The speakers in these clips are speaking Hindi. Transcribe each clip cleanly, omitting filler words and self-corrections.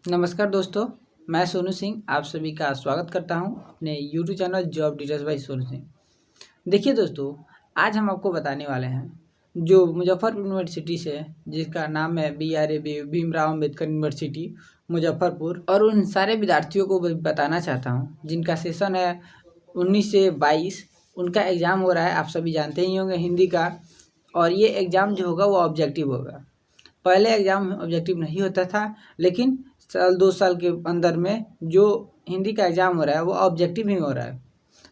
नमस्कार दोस्तों, मैं सोनू सिंह आप सभी का स्वागत करता हूं अपने YouTube channel job details bye Sonu Singh. देखिए दोस्तों, आज हम आपको बताने वाले हैं जो मुजफ्फरपुर यूनिवर्सिटी से जिसका नाम है BRAB भीमराव अम्बेडकर यूनिवर्सिटी मुजफ्फरपुर, और उन सारे विद्यार्थियों को बताना चाहता हूं जिनका सेशन है 19 से 22। उनका एग्ज़ाम हो रहा है, आप सभी जानते ही होंगे, हिंदी का। और ये एग्ज़ाम जो होगा वो ऑब्जेक्टिव होगा। पहले एग्ज़ाम ऑब्जेक्टिव नहीं होता था, लेकिन साल 2 साल के अंदर में जो हिंदी का एग्ज़ाम हो रहा है वो ऑब्जेक्टिव ही हो रहा है।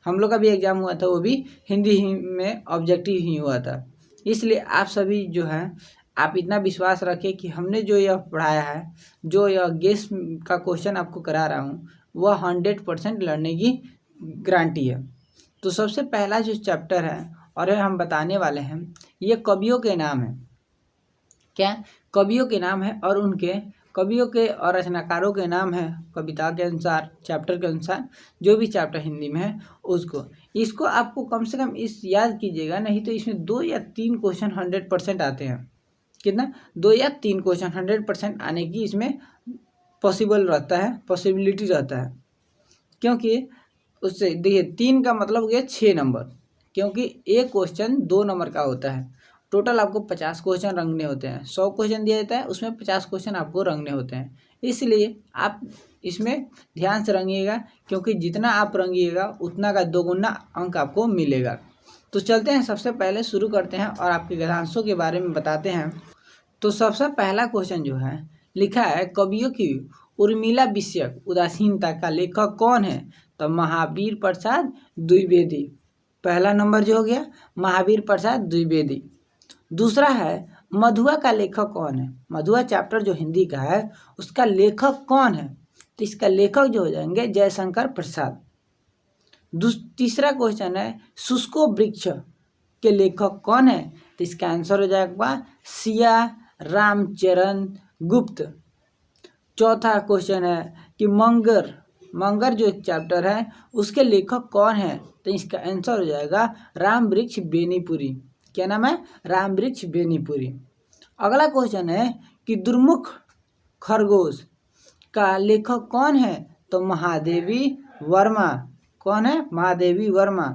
हम लोग का भी एग्ज़ाम हुआ था, वो भी हिंदी ही में ऑब्जेक्टिव ही हुआ था। इसलिए आप सभी जो है आप इतना विश्वास रखें कि हमने जो यह पढ़ाया है, जो यह गेस का क्वेश्चन आपको करा रहा हूँ, वह 100% लड़ने की गारंटी है। तो सबसे पहला जो चैप्टर है और हम बताने वाले हैं, ये कवियों के नाम है। क्या कवियों के नाम है और उनके कवियों के और रचनाकारों के नाम है कविता के अनुसार, चैप्टर के अनुसार, जो भी चैप्टर हिंदी में है उसको। इसको आपको कम से कम इस याद कीजिएगा, नहीं तो इसमें 2 या 3 क्वेश्चन 100% आते हैं। कितना? 2 या 3 क्वेश्चन 100% आने की इसमें पॉसिबल रहता है, पॉसिबिलिटी रहता है। क्योंकि उससे देखिए 3 का मतलब हो गया 6 नंबर, क्योंकि एक क्वेश्चन 2 नंबर का होता है। टोटल आपको 50 क्वेश्चन रंगने होते हैं। 100 क्वेश्चन दिया जाता है, उसमें 50 क्वेश्चन आपको रंगने होते हैं। इसलिए आप इसमें ध्यान से रंगिएगा, क्योंकि जितना आप रंगिएगा उतना का 2 गुना अंक आपको मिलेगा। तो चलते हैं, सबसे पहले शुरू करते हैं और आपके गद्यांशों के बारे में बताते हैं। तो सबसे पहला क्वेश्चन जो है लिखा है, कवियों की उर्मिला विषयक उदासीनता का लेखक कौन है? तो महावीर प्रसाद द्विवेदी। पहला नंबर जो हो गया महावीर प्रसाद द्विवेदी। दूसरा है, मधुआ का लेखक कौन है? मधुआ चैप्टर जो हिंदी का है उसका लेखक कौन है? तो इसका लेखक जो हो जाएंगे जयशंकर प्रसाद। तीसरा क्वेश्चन है, शुष्को वृक्ष के लेखक कौन है? तो इसका आंसर हो जाएगा सिया रामचरण गुप्त। चौथा क्वेश्चन है कि मंगर जो एक चैप्टर है उसके लेखक कौन है? तो इसका आंसर हो जाएगा राम वृक्ष बेनीपुरी। क्या नाम है? राम वृक्ष बेनीपुरी। अगला क्वेश्चन है कि दुर्मुख खरगोश का लेखक कौन है? तो महादेवी वर्मा। कौन है? महादेवी वर्मा।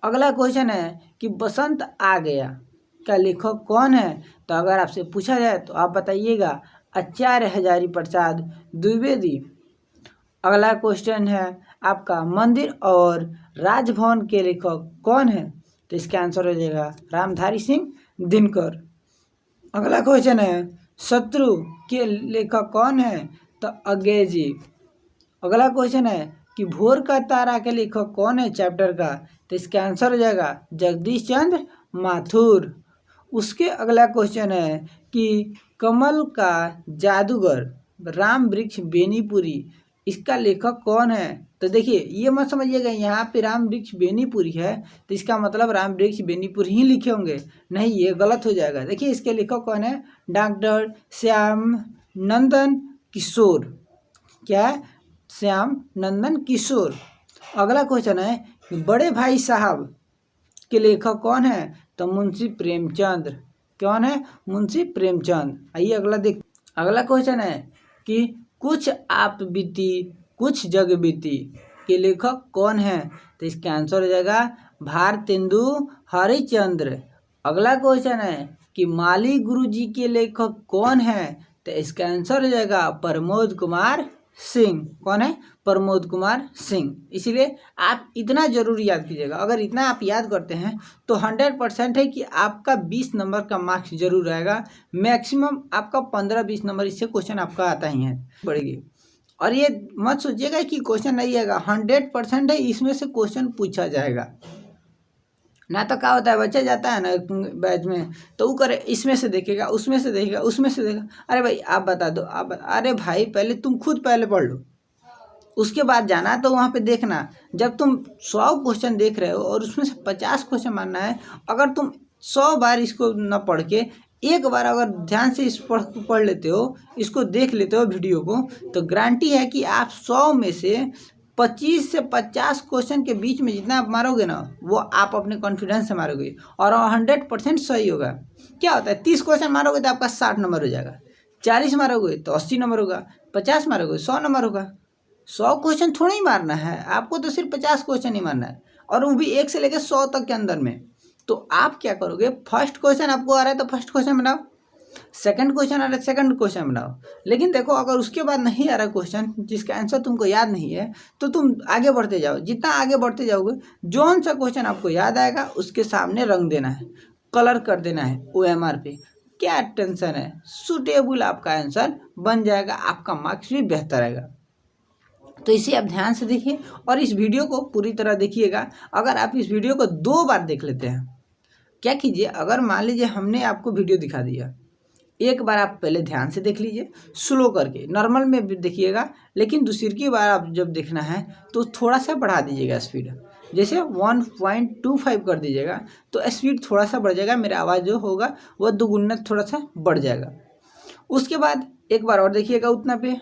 अगला क्वेश्चन है कि बसंत आ गया का लेखक कौन है? तो अगर आपसे पूछा जाए तो आप बताइएगा आचार्य हजारी प्रसाद द्विवेदी। अगला क्वेश्चन है आपका, मंदिर और राजभवन के लेखक कौन है? तो इसका आंसर हो जाएगा रामधारी सिंह दिनकर। अगला क्वेश्चन है, शत्रु के लेखक कौन है? तो अज्ञे जी। अगला क्वेश्चन है कि भोर का तारा के लेखक कौन है चैप्टर का? तो इसका आंसर हो जाएगा जगदीश चंद्र माथुर। उसके अगला क्वेश्चन है कि कमल का जादूगर राम वृक्ष बेनीपुरी, इसका लेखक कौन है? तो देखिए ये मत समझिएगा यहाँ पे राम वृक्ष बेनीपुरी है तो इसका मतलब राम वृक्ष बेनीपुरी ही लिखे होंगे, नहीं, ये गलत हो जाएगा। देखिए इसके लेखक कौन है? डॉक्टर श्याम नंदन किशोर। क्या है? श्याम नंदन किशोर। अगला क्वेश्चन है बड़े भाई साहब के लेखक कौन है? तो मुंशी प्रेमचंद। कौन है? मुंशी प्रेमचंद। आइए अगला क्वेश्चन है कि कुछ आप बीती कुछ जग बीती के लेखक कौन है? तो इसका आंसर हो जाएगा भारतेंदु हरिश्चंद्र। अगला क्वेश्चन है कि माली गुरुजी के लेखक कौन है? तो इसका आंसर हो जाएगा प्रमोद कुमार सिंह। कौन है? प्रमोद कुमार सिंह। इसलिए आप इतना जरूर याद कीजिएगा। अगर इतना आप याद करते हैं तो 100% है कि आपका 20 नंबर का मार्क्स जरूर आएगा। मैक्सिमम आपका 15-20 नंबर इससे क्वेश्चन आपका आता ही है बढ़ेगी। और ये मत सोचिएगा कि क्वेश्चन नहीं आएगा, 100% है इसमें से क्वेश्चन पूछा जाएगा। ना तो क्या होता है, बच्चा जाता है ना बैच में तो वो करे इसमें से देखेगा, उसमें से देखेगा, उसमें से देखेगा। अरे भाई आप बता दो, अरे भाई पहले तुम खुद पहले पढ़ लो, उसके बाद जाना। तो वहाँ पे देखना, जब तुम 100 क्वेश्चन देख रहे हो और उसमें से 50 क्वेश्चन मानना है, अगर तुम 100 बार इसको न पढ़ के एक बार अगर ध्यान से इस पढ़ लेते हो, इसको देख लेते हो वीडियो को, तो गारंटी है कि आप 100 में से 25 से 50 क्वेश्चन के बीच में जितना आप मारोगे ना, वो आप अपने कॉन्फिडेंस से मारोगे और 100% सही होगा। क्या होता है, 30 क्वेश्चन मारोगे तो आपका 60 नंबर हो जाएगा, 40 मारोगे तो 80 नंबर होगा, 50 मारोगे 100 नंबर होगा। 100 क्वेश्चन थोड़ा ही मारना है आपको, तो सिर्फ 50 क्वेश्चन ही मारना है, और वो भी 1 से लेकर 100 तक के अंदर में। तो आप क्या करोगे, फर्स्ट क्वेश्चन आपको आ रहा है तो फर्स्ट क्वेश्चन बनाओ, सेकंड क्वेश्चन आ रहा है सेकंड क्वेश्चन बनाओ। लेकिन देखो अगर उसके बाद नहीं आ रहा क्वेश्चन जिसका आंसर तुमको याद नहीं है, तो तुम आगे बढ़ते जाओ। जितना आगे बढ़ते जाओगे, जौन सा क्वेश्चन आपको याद आएगा उसके सामने रंग देना है, कलर कर देना है OMR पे। क्या टेंशन है, सुटेबल आपका आंसर बन जाएगा, आपका मार्क्स भी बेहतर आएगा। तो इसे आप ध्यान से देखिए और इस वीडियो को पूरी तरह देखिएगा। अगर आप इस वीडियो को 2 बार देख लेते हैं, क्या कीजिए, अगर मान लीजिए हमने आपको वीडियो दिखा दिया, एक बार आप पहले ध्यान से देख लीजिए, स्लो करके, नॉर्मल में भी देखिएगा, लेकिन दूसरी बार आप जब देखना है तो थोड़ा सा बढ़ा दीजिएगा स्पीड, जैसे 1.25 कर दीजिएगा, तो स्पीड थोड़ा सा बढ़ जाएगा, मेरा आवाज़ जो होगा वह दोगुना थोड़ा सा बढ़ जाएगा। उसके बाद एक बार और देखिएगा उतना पे,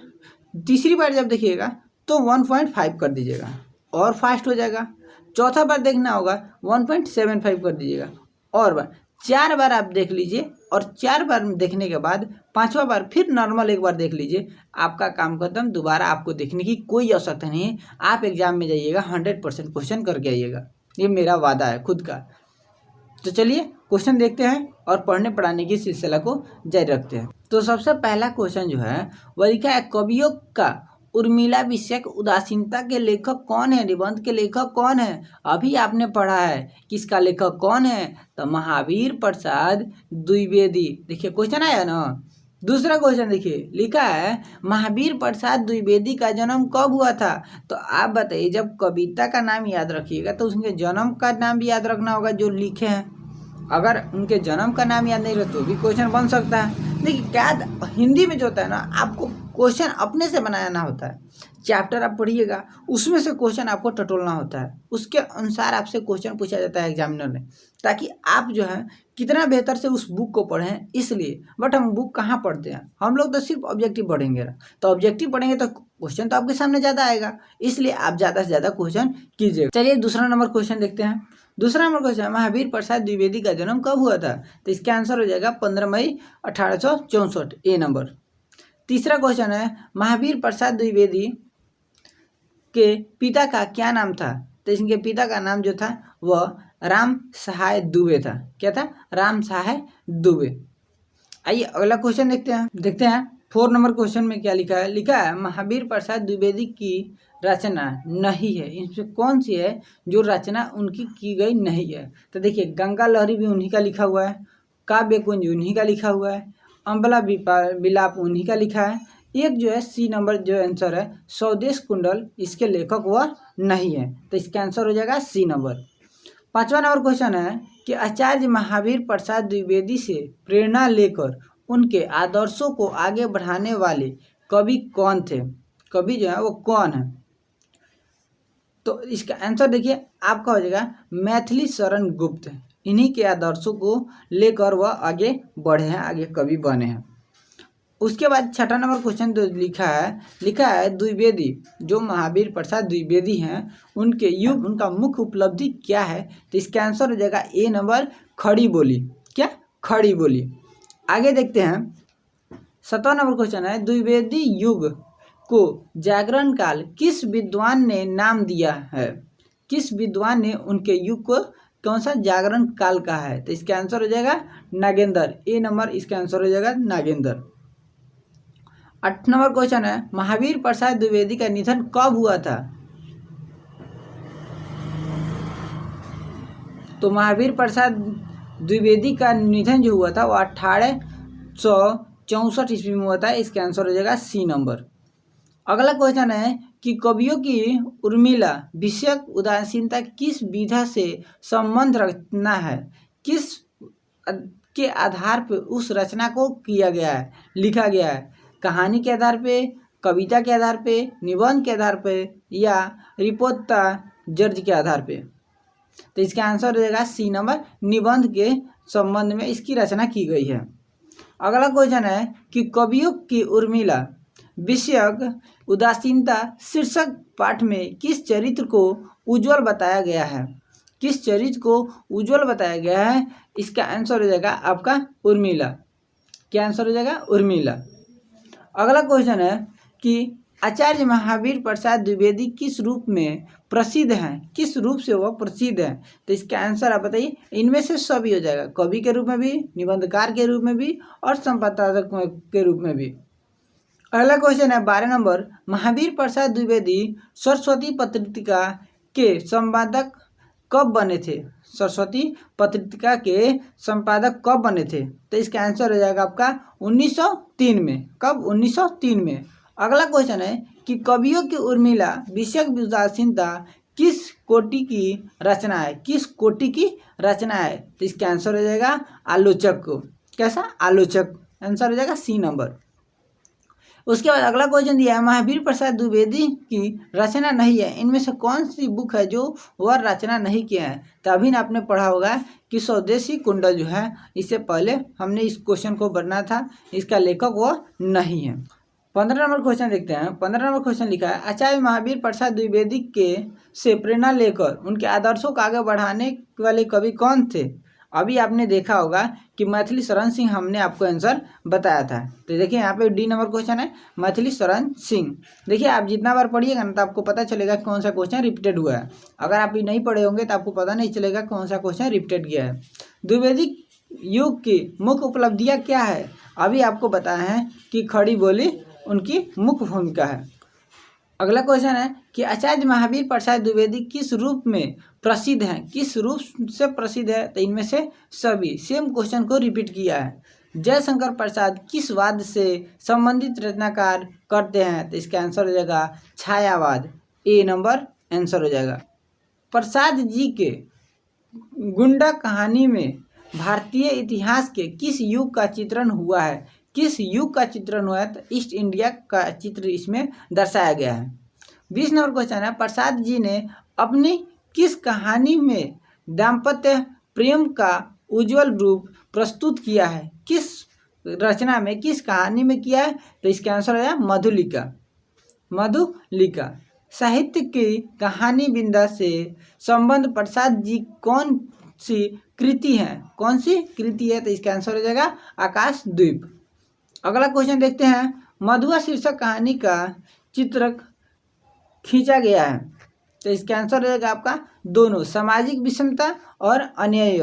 तीसरी बार जब देखिएगा तो 1.5 कर दीजिएगा और फास्ट हो जाएगा। चौथा बार देखना होगा 1.75 कर दीजिएगा, और बार 4 बार आप देख लीजिए, और 4 बार देखने के बाद 5वां बार फिर नॉर्मल एक बार देख लीजिए, आपका काम खत्म। दोबारा आपको देखने की कोई आवश्यकता नहीं है, आप एग्जाम में जाइएगा 100% क्वेश्चन करके आइएगा, ये मेरा वादा है खुद का। तो चलिए क्वेश्चन देखते हैं और पढ़ने पढ़ाने की सिलसिला को जारी रखते हैं। तो सबसे पहला क्वेश्चन जो है वह लिखा है, कवियों का उर्मिला विषयक उदासीनता के लेखक कौन है, निबंध के लेखक कौन है। अभी आपने पढ़ा है किसका लेखक कौन है, तो महावीर प्रसाद द्विवेदी। देखिए क्वेश्चन आया ना। दूसरा क्वेश्चन देखिए, लिखा है महावीर प्रसाद द्विवेदी का जन्म कब हुआ था। तो आप बताइए, जब कविता का नाम याद रखिएगा तो उसके जन्म का नाम भी याद रखना होगा जो लिखे हैं। अगर उनके जन्म का नाम याद नहीं रहे तो भी क्वेश्चन बन सकता है। देखिए क्या हिंदी में जो होता है ना, आपको क्वेश्चन अपने से बनाना होता है। चैप्टर आप पढ़िएगा, उसमें से क्वेश्चन आपको टटोलना होता है, उसके अनुसार आपसे क्वेश्चन पूछा जाता है एग्जामिनर ने, ताकि आप जो है कितना बेहतर से उस बुक को पढ़ें। इसलिए बट हम बुक कहाँ पढ़ते हैं, हम लोग तो सिर्फ ऑब्जेक्टिव पढ़ेंगे ना, तो ऑब्जेक्टिव पढ़ेंगे तो क्वेश्चन तो आपके सामने ज़्यादा आएगा, इसलिए आप ज़्यादा से ज़्यादा क्वेश्चन कीजिएगा। चलिए दूसरा नंबर क्वेश्चन देखते हैं। दूसरा नंबर क्वेश्चन, महावीर प्रसाद द्विवेदी का जन्म कब हुआ था। तो इसका आंसर हो जाएगा 15 मई 1864, ए नंबर। तीसरा क्वेश्चन है, महावीर प्रसाद द्विवेदी के पिता का क्या नाम था। तो इनके पिता का नाम जो था वह राम सहाय दुबे था। क्या था, राम सहाय दुबे। आइए अगला क्वेश्चन देखते हैं 4 नंबर क्वेश्चन में क्या लिखा है। लिखा है महावीर प्रसाद द्विवेदी की रचना नहीं है, इनसे कौन सी है जो रचना उनकी की गई नहीं है। तो देखिए गंगा लहरी भी उन्हीं का लिखा हुआ है, काव्य कुंज उन्हीं का लिखा हुआ है, अम्बला विलाप उन्हीं का लिखा है। एक जो है सी नंबर जो आंसर है स्वदेश कुंडल, इसके लेखक वह नहीं है, तो इसका आंसर हो जाएगा सी नंबर। 5वां नंबर क्वेश्चन है कि आचार्य महावीर प्रसाद द्विवेदी से प्रेरणा लेकर उनके आदर्शों को आगे बढ़ाने वाले कवि कौन थे। कवि जो है वो कौन है। तो इसका आंसर देखिए आपका हो जाएगा मैथिली शरण गुप्त। इन्हीं के आदर्शों को लेकर वह आगे बढ़े हैं, आगे कवि बने हैं। उसके बाद 6ठा नंबर क्वेश्चन जो लिखा है द्विवेदी, जो महावीर प्रसाद द्विवेदी हैं, उनके युग उनका मुख्य उपलब्धि क्या है। तो इसका आंसर हो जाएगा ए नंबर खड़ी बोली। क्या, खड़ी बोली। आगे देखते हैं 7वां नंबर क्वेश्चन है, द्विवेदी युग को जागरण काल किस विद्वान ने नाम दिया है। किस विद्वान ने उनके युग को कौन सा जागरण काल का है। तो इसका आंसर हो जाएगा नागेंद्र, ए नंबर इसका आंसर हो जाएगा नागेंद्र। 8 नंबर क्वेश्चन है, महावीर प्रसाद द्विवेदी का निधन कब हुआ था। तो महावीर प्रसाद द्विवेदी का निधन जो हुआ था वो 1864 ईस्वी में हुआ था। इसका आंसर हो जाएगा सी नंबर। अगला क्वेश्चन है कि कवियों की उर्मिला विषयक उदासीनता किस विधा से संबंध रखना है। किस के आधार पर उस रचना को किया गया है, लिखा गया है। कहानी के आधार पे, कविता के आधार पे, निबंध के आधार पे, या रिपोर्टा जर्ज के आधार पे। तो इसका आंसर हो जाएगा सी नंबर, निबंध के संबंध में इसकी रचना की गई है। अगला क्वेश्चन है कि कवियों की उर्मिला विषयक उदासीनता शीर्षक पाठ में किस चरित्र को उज्ज्वल बताया गया है। किस चरित्र को उज्ज्वल बताया गया है। इसका आंसर हो जाएगा आपका उर्मिला। क्या आंसर हो जाएगा, उर्मिला। अगला क्वेश्चन है कि आचार्य महावीर प्रसाद द्विवेदी किस रूप में प्रसिद्ध हैं, किस रूप से वह प्रसिद्ध हैं। तो इसका आंसर आप बताइए। इनमें से सभी हो जाएगा, कवि के रूप में भी, निबंधकार के रूप में भी और संपादक के रूप में भी। अगला क्वेश्चन है 12 नंबर, महावीर प्रसाद द्विवेदी सरस्वती पत्रिका के संपादक कब बने थे। सरस्वती पत्रिका के संपादक कब बने थे। तो इसका आंसर हो जाएगा आपका 1903 में। कब? 1903 में। अगला क्वेश्चन है कि कवियों की उर्मिला विषयक उदासीनता किस कोटि की रचना है, किस कोटि की रचना है। तो इसका आंसर हो जाएगा आलोचक को। कैसा? आलोचक। आंसर हो जाएगा सी नंबर। उसके बाद अगला क्वेश्चन दिया है, महावीर प्रसाद द्विवेदी की रचना नहीं है, इनमें से कौन सी बुक है जो वह रचना नहीं किया है। तो अभी ना आपने पढ़ा होगा कि स्वदेशी कुंडल जो है, इससे पहले हमने इस क्वेश्चन को पढ़ना था, इसका लेखक वह नहीं है। 15 नंबर क्वेश्चन देखते हैं। 15 नंबर क्वेश्चन लिखा है, आचार्य महावीर प्रसाद द्विवेदी के से प्रेरणा लेकर उनके आदर्शों को आगे बढ़ाने वाले कवि कौन थे। अभी आपने देखा होगा कि मैथिली शरण सिंह हमने आपको आंसर बताया था। तो देखिए यहाँ पे डी नंबर क्वेश्चन है मैथिली शरण सिंह। देखिए आप जितना बार पढ़िएगा ना तो आपको पता चलेगा कौन सा क्वेश्चन रिपीटेड हुआ है। अगर आप ये नहीं पढ़े होंगे तो आपको पता नहीं चलेगा कौन सा क्वेश्चन रिपीटेड किया है। द्विवेदी युग की मुख्य उपलब्धियाँ क्या है। अभी आपको बताया है कि खड़ी बोली उनकी मुख्य भूमिका है। अगला क्वेश्चन है कि आचार्य महावीर प्रसाद द्विवेदी किस रूप में प्रसिद्ध हैं, किस रूप से प्रसिद्ध है। तो इनमें से सभी। सेम क्वेश्चन को रिपीट किया है। जयशंकर प्रसाद किस वाद से संबंधित रचनाकार करते हैं। तो इसका आंसर हो जाएगा छायावाद। ए नंबर आंसर हो जाएगा। प्रसाद जी के गुंडा कहानी में भारतीय इतिहास के किस युग का चित्रण हुआ है, किस युग का चित्रण हुआ है। तो ईस्ट इंडिया का चित्र इसमें दर्शाया गया है। 20 नंबर क्वेश्चन है, प्रसाद जी ने अपनी किस कहानी में दाम्पत्य प्रेम का उज्जवल रूप प्रस्तुत किया है, किस रचना में, किस कहानी में किया है। तो इसका आंसर है मधुलिका। मधुलिका। साहित्य की कहानी विंदा से संबंध प्रसाद जी कौन सी कृति है, कौन सी कृति है। तो इसका आंसर हो जाएगा आकाशद्वीप। अगला क्वेश्चन देखते हैं, मधुआ शीर्षक कहानी का चित्रक खींचा गया है। तो इसका आंसर रहेगा आपका दोनों, सामाजिक विषमता और अन्याय।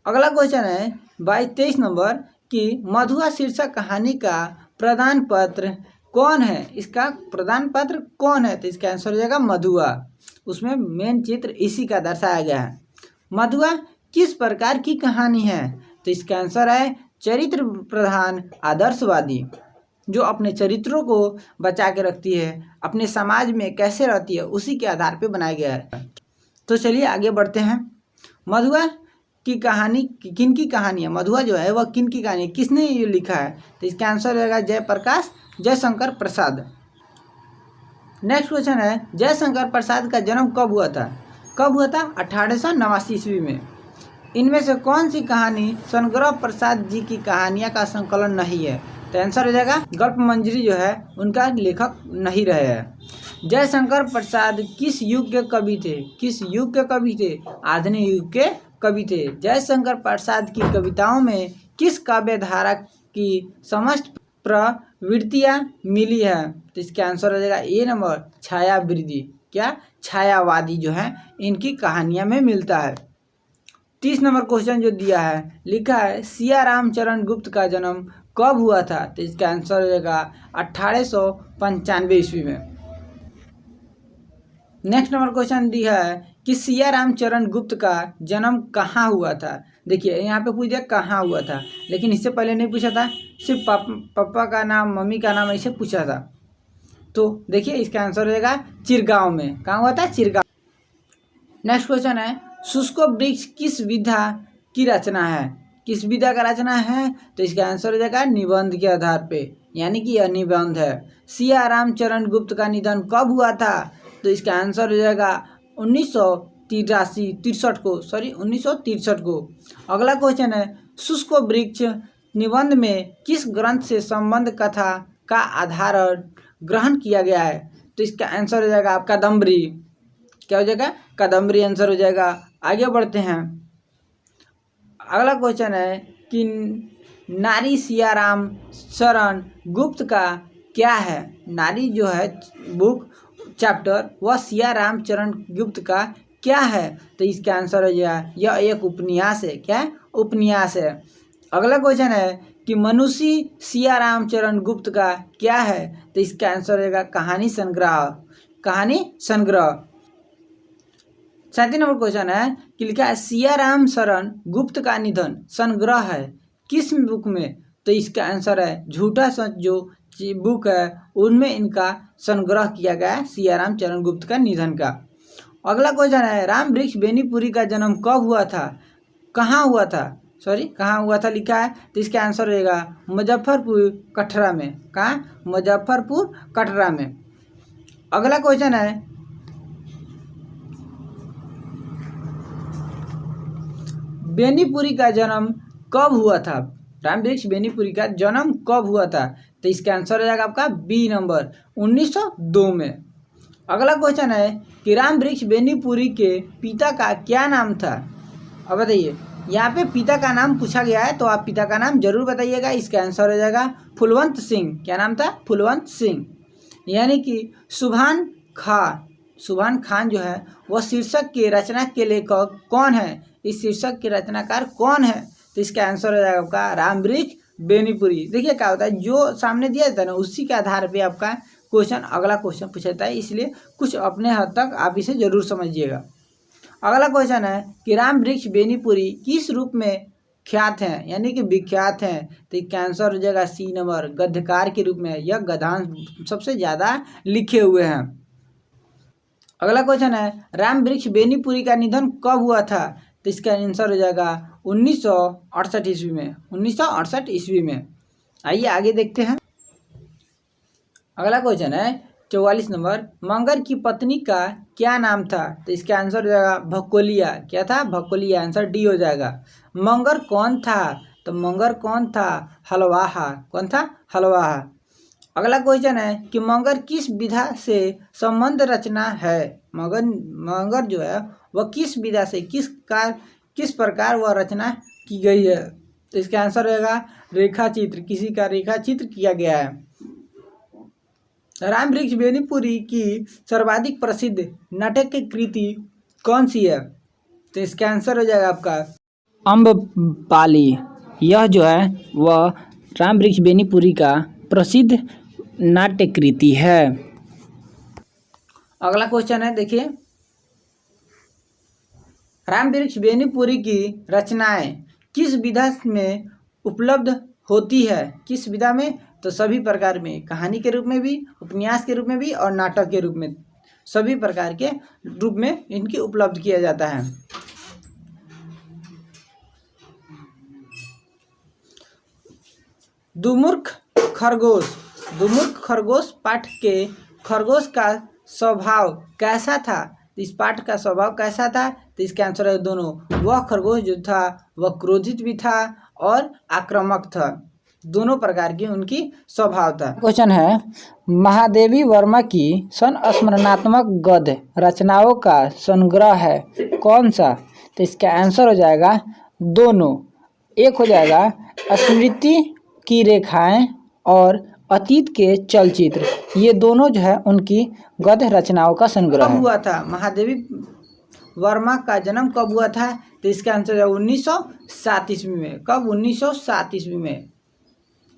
अगला क्वेश्चन है 23 नंबर कि मधुआ शीर्षक कहानी का प्रधान पात्र कौन है, इसका प्रधान पात्र कौन है। तो इसका आंसर हो जाएगा मधुआ। उसमें मेन चित्र इसी का दर्शाया गया है। मधुआ किस प्रकार की कहानी है। तो इसका आंसर है चरित्र प्रधान आदर्शवादी, जो अपने चरित्रों को बचा के रखती है, अपने समाज में कैसे रहती है उसी के आधार पर बनाया गया है। तो चलिए आगे बढ़ते हैं। मधुआ की कहानी किन की कहानी है, मधुआ जो है वह किन की कहानी है, किसने ये लिखा है। तो इसका आंसर रहेगा जयप्रकाश जयशंकर प्रसाद। नेक्स्ट क्वेश्चन है, जयशंकर प्रसाद का जन्म कब हुआ था। कब हुआ था? 1889 ईस्वी में। इनमें से कौन सी कहानी संग्रह प्रसाद जी की कहानियाँ का संकलन नहीं है। तो आंसर हो जाएगा गल्प मंजरी जो है उनका लेखक नहीं रहे हैं। जयशंकर प्रसाद किस युग के कवि थे, किस युग के कवि थे। आधुनिक युग के कवि थे। जयशंकर प्रसाद की कविताओं में किस काव्य धारा की समस्त प्रवृत्तियाँ मिली है। तो इसका आंसर हो जाएगा ए नंबर छायावादी। क्या? छायावादी जो है इनकी कहानियाँ में मिलता है। 30 नंबर क्वेश्चन जो दिया है, लिखा है सिया रामचरण गुप्त का जन्म कब हुआ था। तो इसका आंसर हो जाएगा 1895 ईस्वी में। नेक्स्ट नंबर क्वेश्चन दिया है कि सिया रामचरण गुप्त का जन्म कहाँ हुआ था। देखिए यहाँ पे पूछ दिया कहाँ हुआ था, लेकिन इससे पहले नहीं पूछा था, सिर्फ पापा का नाम मम्मी का नाम ऐसे पूछा था। तो देखिए इसका आंसर हो जाएगा चिरगांव में। कहाँ हुआ था? चिरगांव। नेक्स्ट क्वेश्चन है, शुष्क वृक्ष किस विधा की रचना है, किस विधा का रचना है। तो इसका आंसर हो जाएगा निबंध के आधार पे, यानी कि यह निबंध है। सिया रामचरण गुप्त का निधन कब हुआ था। तो इसका आंसर हो जाएगा 1963 को। अगला क्वेश्चन है, शुष्क वृक्ष निबंध में किस ग्रंथ से संबंध कथा का आधार ग्रहण किया गया है। तो इसका आंसर हो जाएगा कादम्बरी। क्या हो जाएगा? कादम्बरी आंसर हो जाएगा। आगे बढ़ते हैं। अगला क्वेश्चन है कि नारी सिया राम शरण गुप्त का क्या है? नारी जो है बुक चैप्टर वह सिया रामचरण गुप्त का क्या है? तो इसका आंसर हो जाएगा यह एक उपन्यास है। क्या है? उपन्यास है। अगला क्वेश्चन है कि मनुष्य सिया रामचरण गुप्त का क्या है? तो इसका आंसर रहेगा कहानी संग्रह। कहानी संग्रह। 37 नंबर क्वेश्चन है कि लिखा है सिया राम शरण गुप्त का निधन संग्रह है किस बुक में? तो इसका आंसर है झूठा सच जो बुक है उनमें इनका संग्रह किया गया है सियाराम चरण गुप्त का निधन का। अगला क्वेश्चन है राम वृक्ष बेनीपुरी का जन्म कब हुआ था? कहाँ हुआ था? कहाँ हुआ था लिखा है। तो इसका आंसर रहेगा मुजफ्फरपुर कटरा में। कहाँ? मुजफ्फरपुर कटरा में। अगला क्वेश्चन है बेनीपुरी का जन्म कब हुआ था? राम वृक्ष बेनीपुरी का जन्म कब हुआ था? तो इसका आंसर हो जाएगा आपका बी नंबर 1902 में। अगला क्वेश्चन है कि राम वृक्ष बेनीपुरी के पिता का क्या नाम था? अब बताइए, यहाँ पे पिता का नाम पूछा गया है तो आप पिता का नाम जरूर बताइएगा। इसका आंसर हो जाएगा फुलवंत सिंह। क्या नाम था? फुलवंत सिंह। यानी कि सुभान खान जो है वह शीर्षक के रचना के लेखक कौन है? इस शीर्षक के रचनाकार कौन है? तो इसका आंसर हो जाएगा आपका राम वृक्ष बेनीपुरी। देखिए क्या होता है, जो सामने दिया जाता है ना उसी के आधार पे आपका क्वेश्चन अगला क्वेश्चन पूछा जाता है, इसलिए कुछ अपने हद तक आप इसे जरूर समझिएगा। अगला क्वेश्चन है कि राम वृक्ष बेनीपुरी किस रूप में ख्यात हैं, यानी कि विख्यात हैं? तो इसका आंसर हो जाएगा सी नंबर गद्यकार के रूप में। यह गद्यांश सबसे ज़्यादा लिखे हुए हैं। अगला क्वेश्चन है राम वृक्ष बेनीपुरी का निधन कब हुआ था? तो इसका आंसर हो जाएगा 1968 ईस्वी में। 1968 ईस्वी में। आइए आगे देखते हैं। अगला क्वेश्चन है 44 नंबर मंगर की पत्नी का क्या नाम था? तो इसका आंसर हो जाएगा भकोलिया। क्या था? भकोलिया। आंसर डी हो जाएगा। मंगर कौन था? तो मंगर कौन था? हलवाहा। कौन था? हलवाहा। अगला क्वेश्चन है कि मंगर किस विधा से संबंध रचना है? मंगर जो है वह किस विधा से किस प्रकार वह रचना की गई है? तो इसका आंसर रहेगा रेखा चित्र। किसी का रेखा चित्र किया गया है। राम वृक्ष बेनीपुरी की सर्वाधिक प्रसिद्ध नाटक की कृति कौन सी है? तो इसका आंसर हो जाएगा आपका अम्बपाली। यह जो है वह राम वृक्ष बेनीपुरी का प्रसिद्ध नाट्य कृति है। अगला क्वेश्चन है, देखिए राम वृक्ष बेनीपुरी की रचनाएं किस विधा में उपलब्ध होती है? किस विधा में? तो सभी प्रकार में, कहानी के रूप में भी, उपन्यास के रूप में भी और नाटक के रूप में, सभी प्रकार के रूप में इनकी उपलब्ध किया जाता है। दुर्मुख खरगोश पाठ के खरगोश का स्वभाव कैसा था? इस पाठ का स्वभाव कैसा था? तो इसका आंसर है दोनों। वह खरगोश जो था वह क्रोधित भी था और आक्रामक था। दोनों प्रकार की उनकी स्वभाव था। क्वेश्चन है महादेवी वर्मा की संस्मरणात्मक गद्य रचनाओं का संग्रह है कौन सा? तो इसका आंसर हो जाएगा दोनों। एक हो जाएगा स्मृति की रेखाएं और अतीत के चलचित्र। ये दोनों जो है उनकी गद्य रचनाओं का संग्रह है। कब हुआ था महादेवी वर्मा का जन्म? कब हुआ था? तो इसका आंसर है 1907 ईस्वी में। कब? 1907 ईस्वी में।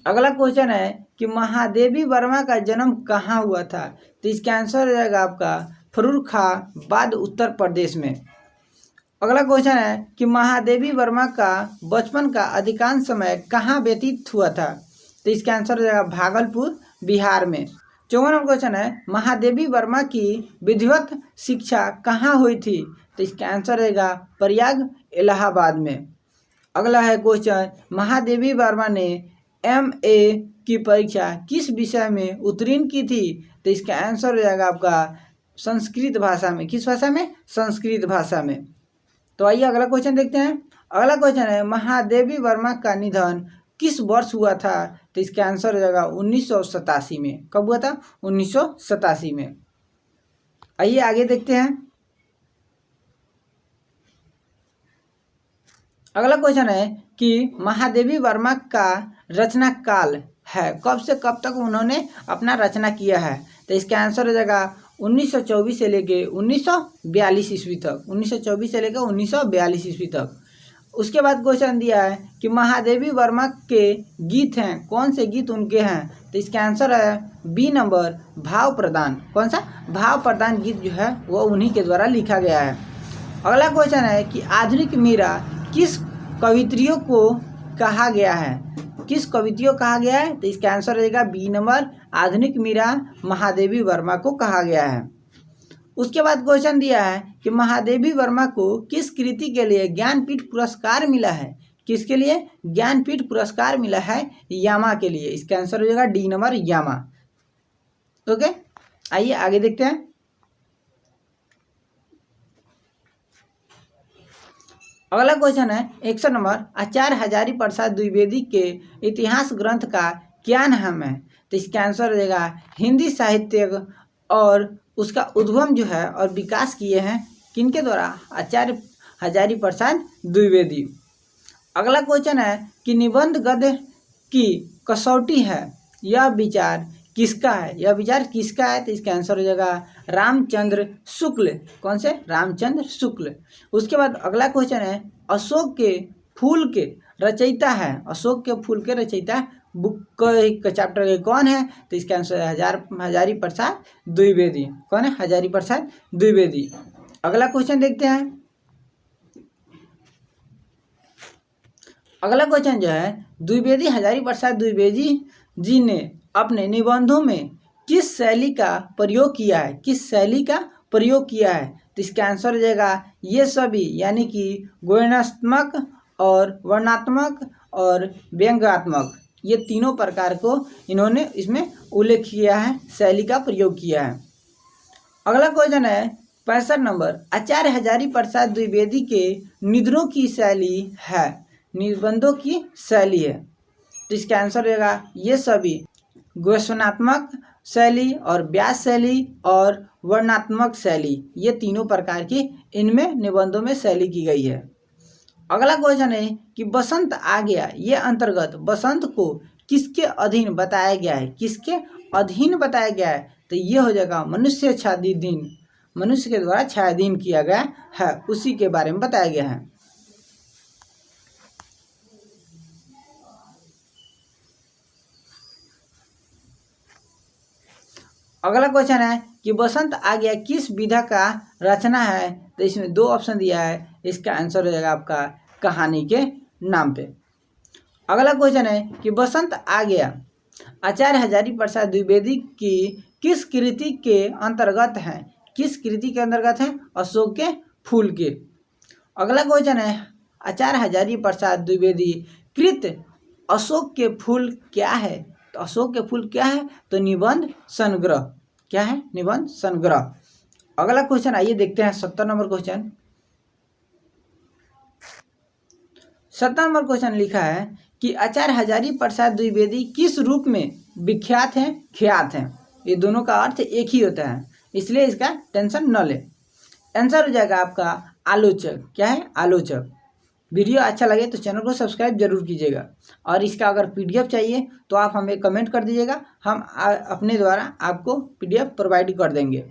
अगला क्वेश्चन है कि महादेवी वर्मा का जन्म कहाँ हुआ था? तो इसका आंसर हो जाएगा आपका फर्रुखाबाद उत्तर प्रदेश में। अगला क्वेश्चन है कि महादेवी वर्मा का बचपन का अधिकांश समय कहाँ व्यतीत हुआ था? तो इसका आंसर हो जाएगा भागलपुर बिहार में। 54 नंबर क्वेश्चन है महादेवी वर्मा की विधिवत शिक्षा कहाँ हुई थी? तो इसका आंसर रहेगा प्रयाग इलाहाबाद में। अगला है क्वेश्चन महादेवी वर्मा ने MA की परीक्षा किस विषय में उत्तीर्ण की थी? तो इसका आंसर हो जाएगा आपका संस्कृत भाषा में। किस भाषा में? संस्कृत भाषा में। तो आइए अगला क्वेश्चन देखते हैं। अगला क्वेश्चन है महादेवी वर्मा का निधन किस वर्ष हुआ था? तो इसका आंसर हो जाएगा 1987 में। कब हुआ था? 1987 में। आइए आगे देखते हैं। अगला क्वेश्चन है कि महादेवी वर्मा का रचना काल है। कब से कब तक उन्होंने अपना रचना किया है? तो इसका आंसर हो जाएगा 1924 से लेके 1942 ईस्वी तक। 1924 से लेकर 1942 ईस्वी तक। उसके बाद क्वेश्चन दिया है कि महादेवी वर्मा के गीत हैं, कौन से गीत उनके हैं? तो इसका आंसर है बी नंबर, भाव प्रदान। कौन सा? भाव प्रदान गीत जो है वो उन्हीं के द्वारा लिखा गया है। अगला क्वेश्चन है कि आधुनिक मीरा किस कवित्रियों को कहा गया है? किस कवित्रियों कहा गया है? तो इसका आंसर हो जाएगा बी नंबर, आधुनिक मीरा महादेवी वर्मा को कहा गया है। उसके बाद क्वेश्चन दिया है कि महादेवी वर्मा को किस कृति के लिए ज्ञानपीठ पुरस्कार मिला है? किसके लिए ज्ञानपीठ पुरस्कार मिला है? यामा के लिए। इसका आंसर हो जाएगा डी नंबर, यामा। ओके, आइए आगे देखते हैं। अगला क्वेश्चन है 61 नंबर, आचार्य हजारी प्रसाद द्विवेदी के इतिहास ग्रंथ का क्या नाम है? तो इसका आंसर हो जाएगा हिंदी साहित्य, और उसका उद्गम जो है और विकास किए हैं किनके द्वारा? आचार्य हजारी प्रसाद द्विवेदी। अगला क्वेश्चन है कि निबंध गद्य की कसौटी है, यह विचार किसका है? यह विचार किसका है? तो इसका आंसर हो जाएगा रामचंद्र शुक्ल। कौन से? रामचंद्र शुक्ल। उसके बाद अगला क्वेश्चन है अशोक के फूल के रचयिता है, अशोक के फूल के रचयिता बुक का चैप्टर के कौन है? तो इसका आंसर है हजारी प्रसाद द्विवेदी। कौन है? हजारी प्रसाद द्विवेदी। अगला क्वेश्चन देखते हैं। अगला क्वेश्चन जो है द्विवेदी हजारी प्रसाद द्विवेदी जी ने अपने निबंधों में किस शैली का प्रयोग किया है? किस शैली का प्रयोग किया है? तो इसका आंसर हो जाएगा ये सभी, यानी कि गुणात्मक और वर्णात्मक और व्यंग्यात्मक, ये तीनों प्रकार को इन्होंने इसमें उल्लेख किया है, शैली का प्रयोग किया है। अगला क्वेश्चन है 65 नंबर, आचार्य हजारी प्रसाद द्विवेदी के निबंधों की शैली है, निबंधों की शैली है। तो इसका आंसर रहेगा ये सभी, घोषणात्मक शैली और व्यास शैली और वर्णात्मक शैली, ये तीनों प्रकार की इनमें निबंधों में शैली की गई है। अगला क्वेश्चन है कि बसंत आ गया, ये अंतर्गत बसंत को किसके अधीन बताया गया है? किसके अधीन बताया गया है? तो ये हो जाएगा मनुष्य छायाधीन, मनुष्य के द्वारा छायाधीन किया गया है, उसी के बारे में बताया गया है। अगला क्वेश्चन है कि बसंत आ गया किस विधा का रचना है? तो इसमें दो ऑप्शन दिया है, इसका आंसर हो जाएगा आपका कहानी के नाम पे। अगला क्वेश्चन है कि बसंत आ गया आचार्य हजारी प्रसाद द्विवेदी की किस कृति के अंतर्गत है? किस कृति के अंतर्गत है? अशोक के फूल के। अगला क्वेश्चन है आचार्य हजारी प्रसाद द्विवेदी कृत अशोक के फूल क्या है? तो अशोक के फूल क्या है? तो निबंध संग्रह। क्या है? निबंध संग्रह। अगला क्वेश्चन आइए देखते हैं 70 नंबर क्वेश्चन। 70 नंबर क्वेश्चन लिखा है कि आचार्य हजारी प्रसाद द्विवेदी किस रूप में विख्यात हैं, ख्यात हैं? ये दोनों का अर्थ एक ही होता है, इसलिए इसका टेंशन न ले। आंसर हो जाएगा आपका आलोचक। क्या है? आलोचक। वीडियो अच्छा लगे तो चैनल को सब्सक्राइब जरूर कीजिएगा, और इसका अगर पीडीएफ चाहिए तो आप हमें कमेंट कर दीजिएगा, हम अपने द्वारा आपको पीडीएफ प्रोवाइड कर देंगे।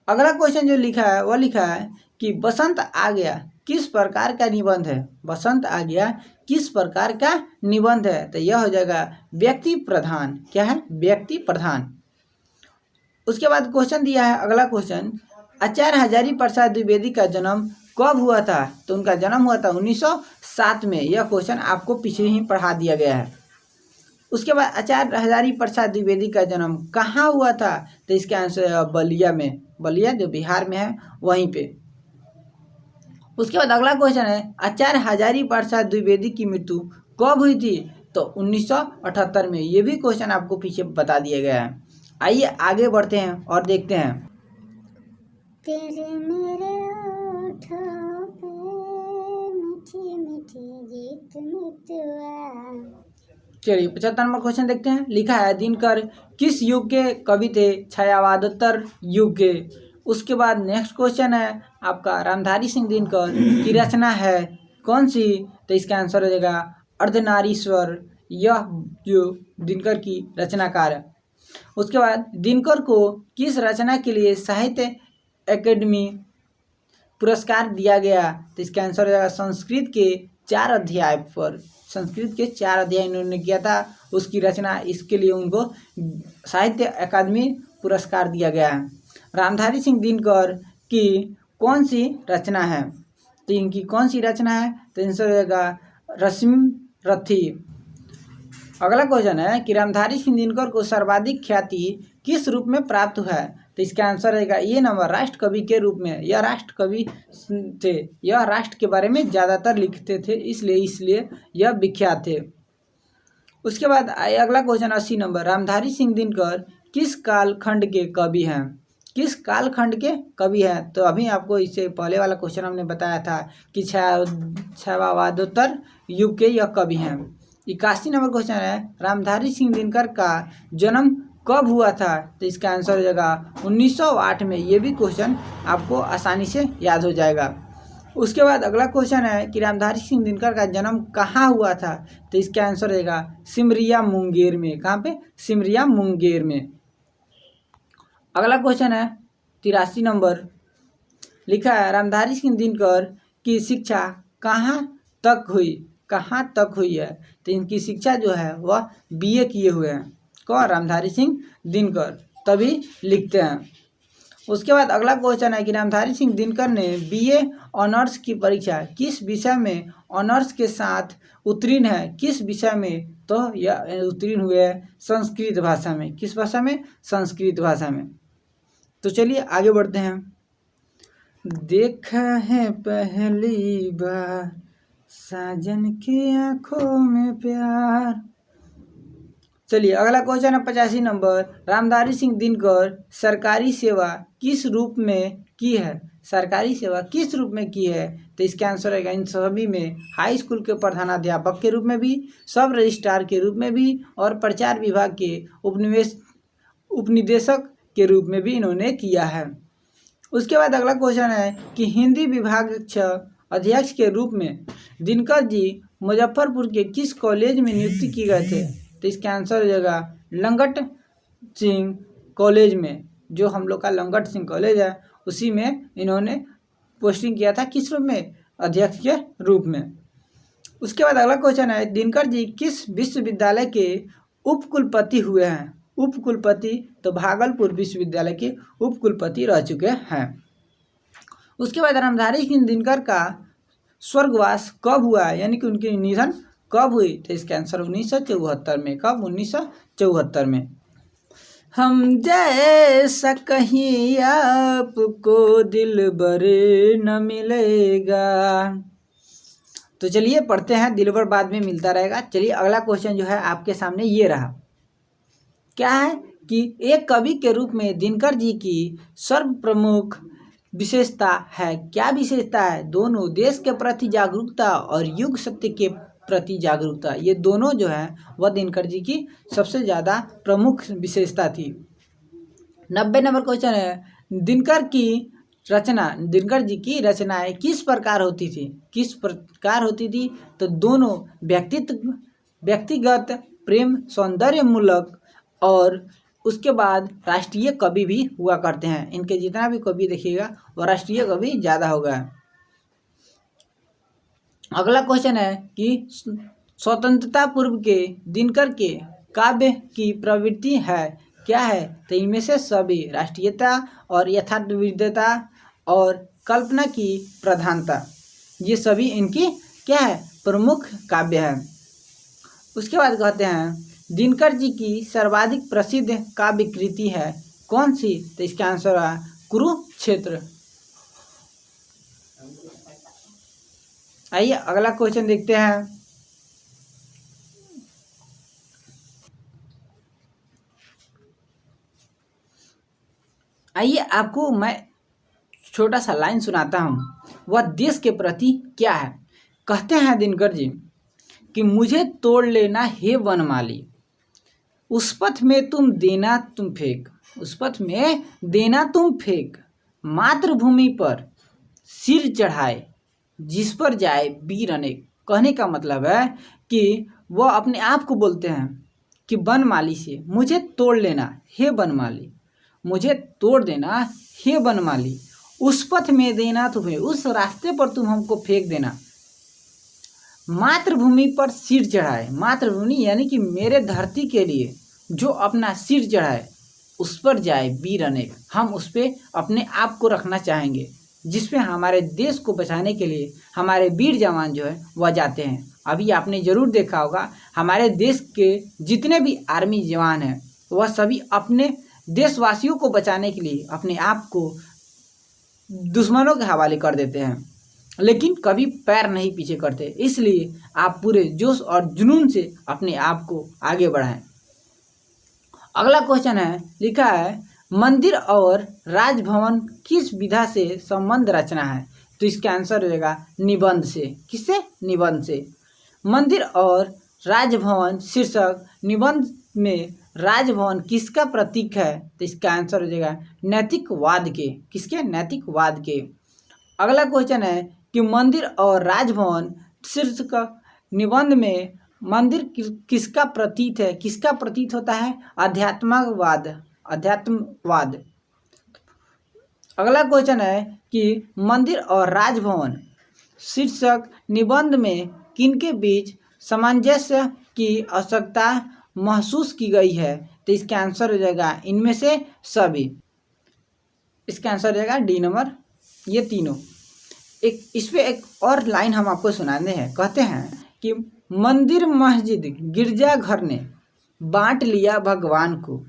अगला क्वेश्चन जो लिखा है वह लिखा है कि बसंत आ गया किस प्रकार का निबंध है? बसंत आ गया किस प्रकार का निबंध है? तो यह हो जाएगा व्यक्ति प्रधान। क्या है? व्यक्ति प्रधान। उसके बाद क्वेश्चन दिया है अगला क्वेश्चन, आचार्य हजारी प्रसाद द्विवेदी का जन्म कब हुआ था? तो उनका जन्म हुआ था 1907 में। यह क्वेश्चन आपको पीछे ही पढ़ा दिया गया है। उसके बाद आचार्य हजारी प्रसाद द्विवेदी का जन्म कहाँ हुआ था? तो इसका आंसर है बलिया में। बलिया जो बिहार में है वहीं पे। उसके बाद अगला क्वेश्चन है आचार्य हजारी प्रसाद द्विवेदी की मृत्यु कब हुई थी? तो 1978 में। ये भी क्वेश्चन आपको पीछे बता दिया गया है। आइए आगे बढ़ते हैं और देखते हैं। तेरे मेरे होठों पे मीठी मीठी गीत मितवा। चलिए 75 नंबर क्वेश्चन देखते हैं। लिखा है दिनकर किस युग के कवि थे? छायावादोत्तर युग के। उसके बाद नेक्स्ट क्वेश्चन है आपका रामधारी सिंह दिनकर की रचना है कौन सी? तो इसका आंसर हो जाएगा अर्धनारीश्वर। यह जो दिनकर की रचनाकार है। उसके बाद दिनकर को किस रचना के लिए साहित्य अकेडमी पुरस्कार दिया गया? तो इसका आंसर हो जाएगा संस्कृत के 4 अध्याय पर। संस्कृत के 4 अध्याय इन्होंने किया था, उसकी रचना, इसके लिए उनको साहित्य अकादमी पुरस्कार दिया गया है। रामधारी सिंह दिनकर की कौन सी रचना है? तो इनकी कौन सी रचना है? तो आंसर हो जाएगा रश्मि रथी। अगला क्वेश्चन है कि रामधारी सिंह दिनकर को सर्वाधिक ख्याति किस रूप में प्राप्त हुआ है? तो इसका आंसर रहेगा ये नंबर राष्ट्र कवि के रूप में। यह राष्ट्र कवि थे, यह राष्ट्र के बारे में ज़्यादातर लिखते थे, इसलिए यह विख्यात थे। उसके बाद अगला क्वेश्चन 80 नंबर, रामधारी सिंह दिनकर किस कालखंड के कवि हैं? किस कालखंड के कवि हैं? तो अभी आपको इससे पहले वाला क्वेश्चन हमने बताया था कि छायावादोत्तर युग के यह कवि हैं। 81 नंबर क्वेश्चन है रामधारी सिंह दिनकर का जन्म कब हुआ था? तो इसका आंसर हो जाएगा 1908 में। ये भी क्वेश्चन आपको आसानी से याद हो जाएगा। उसके बाद अगला क्वेश्चन है कि रामधारी सिंह दिनकर का जन्म कहाँ हुआ था? तो इसका आंसर रहेगा सिमरिया मुंगेर में। कहाँ पे? सिमरिया मुंगेर में। अगला क्वेश्चन है 83 नंबर, लिखा है रामधारी सिंह दिनकर की शिक्षा कहाँ तक हुई? कहाँ तक हुई है? तो इनकी शिक्षा जो है वह BA किए हुए हैं। कौन? रामधारी सिंह दिनकर, तभी लिखते हैं। उसके बाद अगला क्वेश्चन है कि रामधारी सिंह दिनकर ने BA ऑनर्स की परीक्षा किस विषय में ऑनर्स के साथ उत्तीर्ण है? किस विषय में? तो यह उत्तीर्ण हुए हैं संस्कृत भाषा में। किस भाषा में? संस्कृत भाषा में। तो चलिए आगे बढ़ते हैं। देखा है पहली बार साजन की आंखों में प्यार। चलिए अगला क्वेश्चन है 85 नंबर, रामधारी सिंह दिनकर सरकारी सेवा किस रूप में की है? सरकारी सेवा किस रूप में की है? तो इसका आंसर रहेगा इन सभी में हाई स्कूल के प्रधानाध्यापक के रूप में भी, सब रजिस्ट्रार के रूप में भी और प्रचार विभाग के उपनिदेशक के रूप में भी इन्होंने किया है। उसके बाद अगला क्वेश्चन है कि हिंदी विभाग अध्यक्ष के रूप में दिनकर जी मुजफ्फरपुर के किस कॉलेज में नियुक्ति किए गए थे? तो इसका आंसर हो जाएगा लंगट सिंह कॉलेज में। जो हम लोग का लंगट सिंह कॉलेज है उसी में इन्होंने पोस्टिंग किया था। किस रूप में? अध्यक्ष के रूप में। उसके बाद अगला क्वेश्चन है दिनकर जी किस विश्वविद्यालय के उपकुलपति हुए हैं? उपकुलपति तो भागलपुर विश्वविद्यालय के उपकुलपति रह चुके हैं। उसके बाद रामधारी सिंह दिनकर का स्वर्गवास कब हुआ है, यानी कि उनकी निधन कब हुई? तो इसका आंसर 1974 में। कब? 1974 में। हम जैसा कहीं आपको दिलबर न मिलेगा। तो चलिए पढ़ते हैं, दिलबर बाद में मिलता रहेगा। चलिए अगला क्वेश्चन जो है आपके सामने ये रहा, क्या है कि एक कवि के रूप में दिनकर जी की सर्वप्रमुख विशेषता है। क्या विशेषता है? दोनों, देश के प्रति जागरूकता और युग सत्य के प्रति जागरूकता, ये दोनों जो है वह दिनकर जी की सबसे ज़्यादा प्रमुख विशेषता थी। 90 नंबर क्वेश्चन है दिनकर जी की रचनाएं किस प्रकार होती थी? किस प्रकार होती थी? तो दोनों व्यक्तिगत, प्रेम, सौंदर्यमूलक और उसके बाद राष्ट्रीय कवि भी हुआ करते हैं। इनके जितना भी कवि देखिएगा वह राष्ट्रीय कवि ज़्यादा होगा। अगला क्वेश्चन है कि स्वतंत्रता पूर्व के दिनकर के काव्य की प्रवृत्ति है, क्या है? तो इनमें से सभी, राष्ट्रीयता और यथार्थविदता और कल्पना की प्रधानता, ये सभी इनकी क्या है? प्रमुख काव्य है। उसके बाद कहते हैं दिनकर जी की सर्वाधिक प्रसिद्ध काव्य कृति है कौन सी? तो इसका आंसर है कुरुक्षेत्र। आइए अगला क्वेश्चन देखते हैं। आइए आपको मैं छोटा सा लाइन सुनाता हूँ, वह देश के प्रति क्या है। कहते हैं दिनकर जी कि मुझे तोड़ लेना हे वनमाली, उस पथ में तुम देना तुम फेंक, उस पथ में देना तुम फेंक, मातृभूमि पर सिर चढ़ाए जिस पर जाए वीर अनेक। कहने का मतलब है कि वह अपने आप को बोलते हैं कि बनमाली से मुझे तोड़ लेना हे बनमाली, मुझे तोड़ देना हे बनमाली, उस पथ में देना तुम्हें, उस रास्ते पर तुम हमको फेंक देना। मातृभूमि पर सिर चढ़ाए, मातृभूमि यानी कि मेरे धरती के लिए जो अपना सिर चढ़ाए उस पर जाए वीर अनेक, हम उस पर अपने आप को रखना चाहेंगे, जिसपे हमारे देश को बचाने के लिए हमारे वीर जवान जो है वह जाते हैं। अभी आपने ज़रूर देखा होगा हमारे देश के जितने भी आर्मी जवान हैं वह सभी अपने देशवासियों को बचाने के लिए अपने आप को दुश्मनों के हवाले कर देते हैं, लेकिन कभी पैर नहीं पीछे करते। इसलिए आप पूरे जोश और जुनून से अपने आप को आगे बढ़ाएं। अगला क्वेश्चन है, लिखा है मंदिर और राजभवन किस विधा से संबंध रचना है? तो इसका आंसर हो जाएगा निबंध से। किससे? निबंध से। मंदिर और राजभवन शीर्षक निबंध में राजभवन किसका प्रतीक है? तो इसका आंसर हो जाएगा नैतिकवाद के। किसके? नैतिकवाद के। अगला क्वेश्चन है कि मंदिर और राजभवन शीर्षक निबंध में मंदिर किसका प्रतीक है? किसका प्रतीक होता है? अध्यात्मवाद। अध्यात्मवाद। अगला क्वेश्चन है कि मंदिर और राजभवन शीर्षक निबंध में किनके बीच सामंजस्य की आवश्यकता महसूस की गई है? तो इसका आंसर हो जाएगा इनमें से सभी। इसका आंसर हो जाएगा डी नंबर, ये तीनों। इस पे एक और लाइन हम आपको सुनाने हैं। कहते हैं कि मंदिर मस्जिद गिरजाघर ने बांट लिया भगवान को,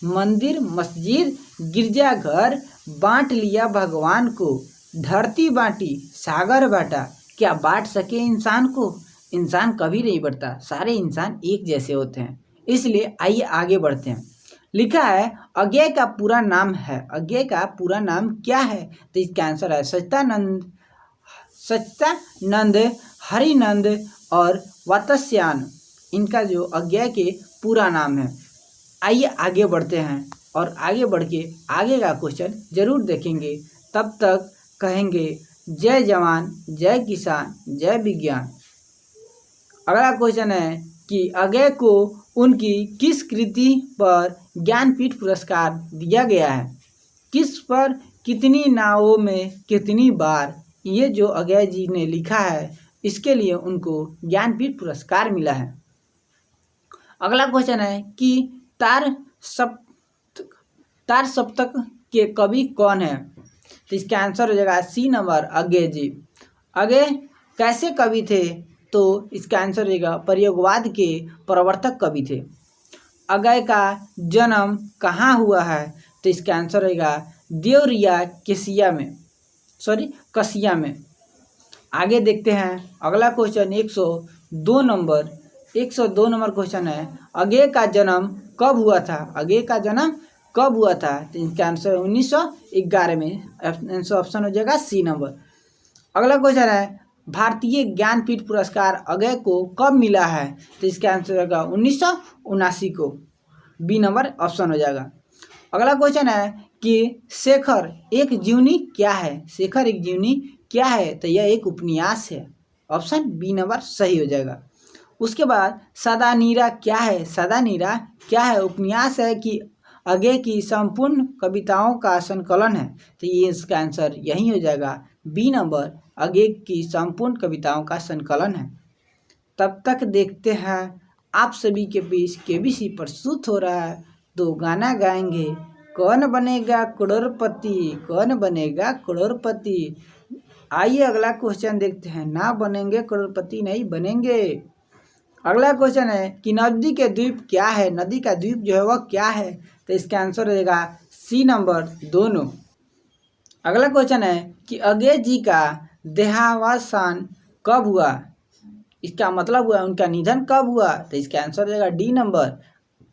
मंदिर मस्जिद गिरजाघर बांट लिया भगवान को, धरती बांटी सागर बांटा, क्या बांट सके इंसान को? इंसान कभी नहीं बढ़ता, सारे इंसान एक जैसे होते हैं। इसलिए आइए आगे बढ़ते हैं। लिखा है अज्ञेय का पूरा नाम है, अज्ञेय का पूरा नाम क्या है? तो इसका आंसर है सच्चिदानंद, हरिनंद और वत्स्यान। इनका जो अज्ञेय के पूरा नाम है। आइए आगे बढ़ते हैं और आगे बढ़ के आगे का क्वेश्चन जरूर देखेंगे। तब तक कहेंगे जय जवान, जय किसान, जय विज्ञान। अगला क्वेश्चन है कि अज्ञेय को उनकी किस कृति पर ज्ञानपीठ पुरस्कार दिया गया है? किस पर, कितनी नावों में, कितनी बार? ये जो अज्ञेय जी ने लिखा है इसके लिए उनको ज्ञानपीठ पुरस्कार मिला है। अगला क्वेश्चन है कि तार सप्तक के कवि कौन है? तो इसका आंसर हो जाएगा सी नंबर, अज्ञेय जी। अज्ञेय कैसे कवि थे? तो इसका आंसर हो जाएगा प्रयोगवाद के प्रवर्तक कवि थे। अज्ञेय का जन्म कहाँ हुआ है? तो इसका आंसर होगा देवरिया कसिया में। आगे देखते हैं अगला क्वेश्चन 102 नंबर क्वेश्चन है अज्ञेय का जन्म कब हुआ था? अज्ञेय का जन्म कब हुआ था? तो इसका आंसर 1911 में। आंसर ऑप्शन हो जाएगा सी नंबर। अगला क्वेश्चन है भारतीय ज्ञानपीठ पुरस्कार अज्ञेय को कब मिला है? तो इसका आंसर होगा 1979 को। बी नंबर ऑप्शन हो जाएगा। अगला क्वेश्चन है कि शेखर एक जीवनी क्या है? शेखर एक जीवनी क्या है? तो यह एक उपन्यास है। ऑप्शन बी नंबर सही हो जाएगा। उसके बाद सदानीरा क्या है? सदानीरा क्या है? उपन्यास है कि अज्ञेय की संपूर्ण कविताओं का संकलन है? तो ये इसका आंसर यही हो जाएगा बी नंबर, अज्ञेय की संपूर्ण कविताओं का संकलन है। तब तक देखते हैं आप सभी के बीच केबीसी प्रस्तुत हो रहा है तो गाना गाएंगे कौन बनेगा करोड़पति, कौन बनेगा करोड़पति। आइए अगला क्वेश्चन देखते हैं। ना बनेंगे करोड़पति नहीं बनेंगे। अगला क्वेश्चन है कि नदी के द्वीप क्या है? नदी का द्वीप जो है वह क्या है? तो इसका आंसर रहेगा सी नंबर, दोनों। अगला क्वेश्चन है कि अज्ञेय जी का देहावसान कब हुआ? इसका मतलब हुआ उनका निधन कब हुआ? तो इसका आंसर रहेगा डी नंबर,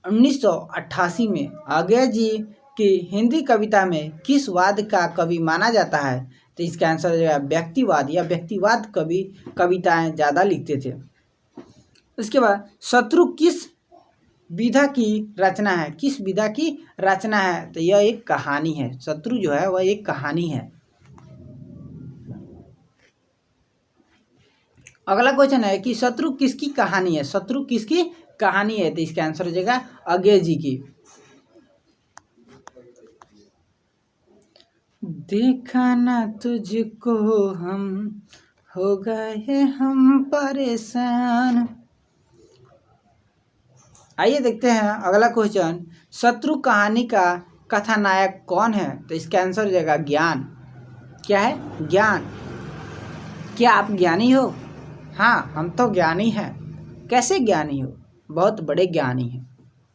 1988 में। अज्ञेय जी की हिंदी कविता में किस वाद का कवि माना जाता है? तो इसका आंसर रहेगा व्यक्तिवाद, या व्यक्तिवाद कवि कविताएं ज़्यादा लिखते थे। उसके बाद शत्रु किस विधा की रचना है? किस विधा की रचना है? तो यह एक कहानी है। शत्रु जो है वह एक कहानी है। अगला क्वेश्चन है कि शत्रु किसकी कहानी है, शत्रु किसकी कहानी है, तो इसका आंसर हो जाएगा अज्ञे जी की। देखा ना तुझको हम हो गए हम परेशान। आइए देखते हैं अगला क्वेश्चन, शत्रु कहानी का कथानायक कौन है, तो इसका आंसर हो जाएगा ज्ञान। क्या है? ज्ञान। क्या आप ज्ञानी हो? हाँ, हम तो ज्ञानी हैं। कैसे ज्ञानी हो? बहुत बड़े ज्ञानी हैं।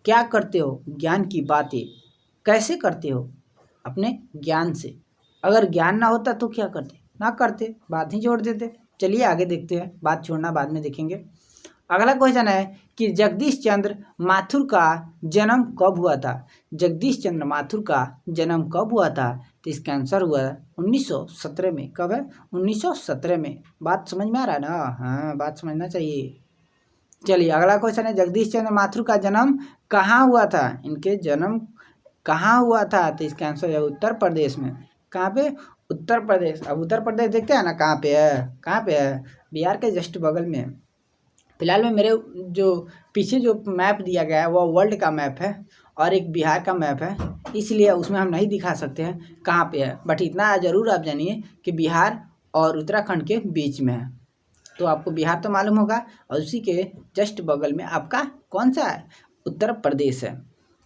क्या करते हो? ज्ञान की बातें। कैसे करते हो? अपने ज्ञान से। अगर ज्ञान ना होता तो क्या करते? ना करते, बात ही छोड़ देते। चलिए आगे देखते हैं, बात छोड़ना बाद में देखेंगे। अगला क्वेश्चन है कि जगदीश चंद्र माथुर का जन्म कब हुआ था, जगदीश चंद्र माथुर का जन्म कब हुआ था, तो इसका आंसर हुआ 1917 में। कब है? 1917 में। बात समझ में आ रहा है ना? हाँ, बात समझना चाहिए। चलिए अगला क्वेश्चन है, जगदीश चंद्र माथुर का जन्म कहाँ हुआ था, इनके जन्म कहाँ हुआ था, तो इसका आंसर है उत्तर प्रदेश में। कहाँ पे? उत्तर प्रदेश। अब उत्तर प्रदेश देखते हैं ना कहाँ पे है, कहाँ पे है? बिहार के जस्ट बगल में। फिलहाल में मेरे जो पीछे जो मैप दिया गया है वो वर्ल्ड का मैप है और एक बिहार का मैप है, इसलिए उसमें हम नहीं दिखा सकते हैं कहाँ पे है, बट इतना ज़रूर आप जानिए कि बिहार और उत्तराखंड के बीच में है। तो आपको बिहार तो मालूम होगा और उसी के जस्ट बगल में आपका कौन सा है? उत्तर प्रदेश है।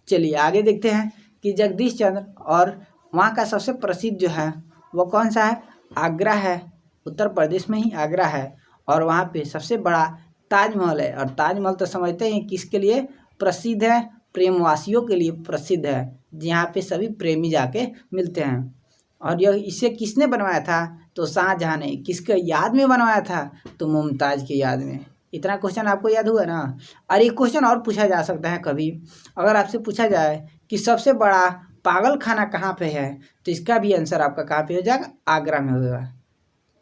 चलिए आगे देखते हैं कि जगदीश चंद्र और वहाँ का सबसे प्रसिद्ध जो है वो कौन सा है? आगरा है। उत्तर प्रदेश में ही आगरा है और वहाँ पे सबसे बड़ा ताजमहल है। और ताजमहल तो समझते हैं किसके लिए प्रसिद्ध है? प्रेमवासियों के लिए प्रसिद्ध है, जहाँ पे सभी प्रेमी जाके मिलते हैं। और यह इसे किसने बनवाया था? तो शाहजहाँ ने। किसके याद में बनवाया था? तो मुमताज़ की याद में। इतना क्वेश्चन आपको याद हुआ ना? और एक क्वेश्चन और पूछा जा सकता है कभी, अगर आपसे पूछा जाए कि सबसे बड़ा पागल खाना कहाँ पे है, तो इसका भी आंसर आपका कहाँ पे हो जाएगा? आगरा में होगा।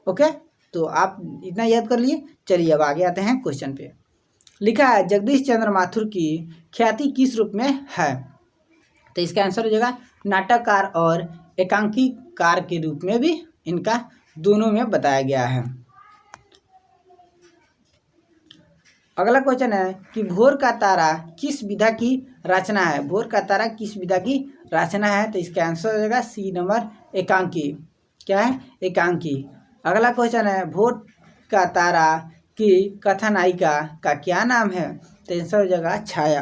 ओके, तो आप इतना याद कर लिए। चलिए अब आगे आते हैं क्वेश्चन पे। लिखा है जगदीश चंद्र माथुर की ख्याति किस रूप में है, तो इसका आंसर हो जाएगा नाटककार और एकांकीकार के रूप में भी इनका दोनों में बताया गया है। अगला क्वेश्चन है कि भोर का तारा किस विधा की रचना है, भोर का तारा किस विधा की रचना है, तो इसका आंसर हो जाएगा सी नंबर, एकांकी। क्या है? एकांकी। अगला क्वेश्चन है भोर का तारा की कथानायिका का क्या नाम है, तो आंसर हो जाएगा छाया।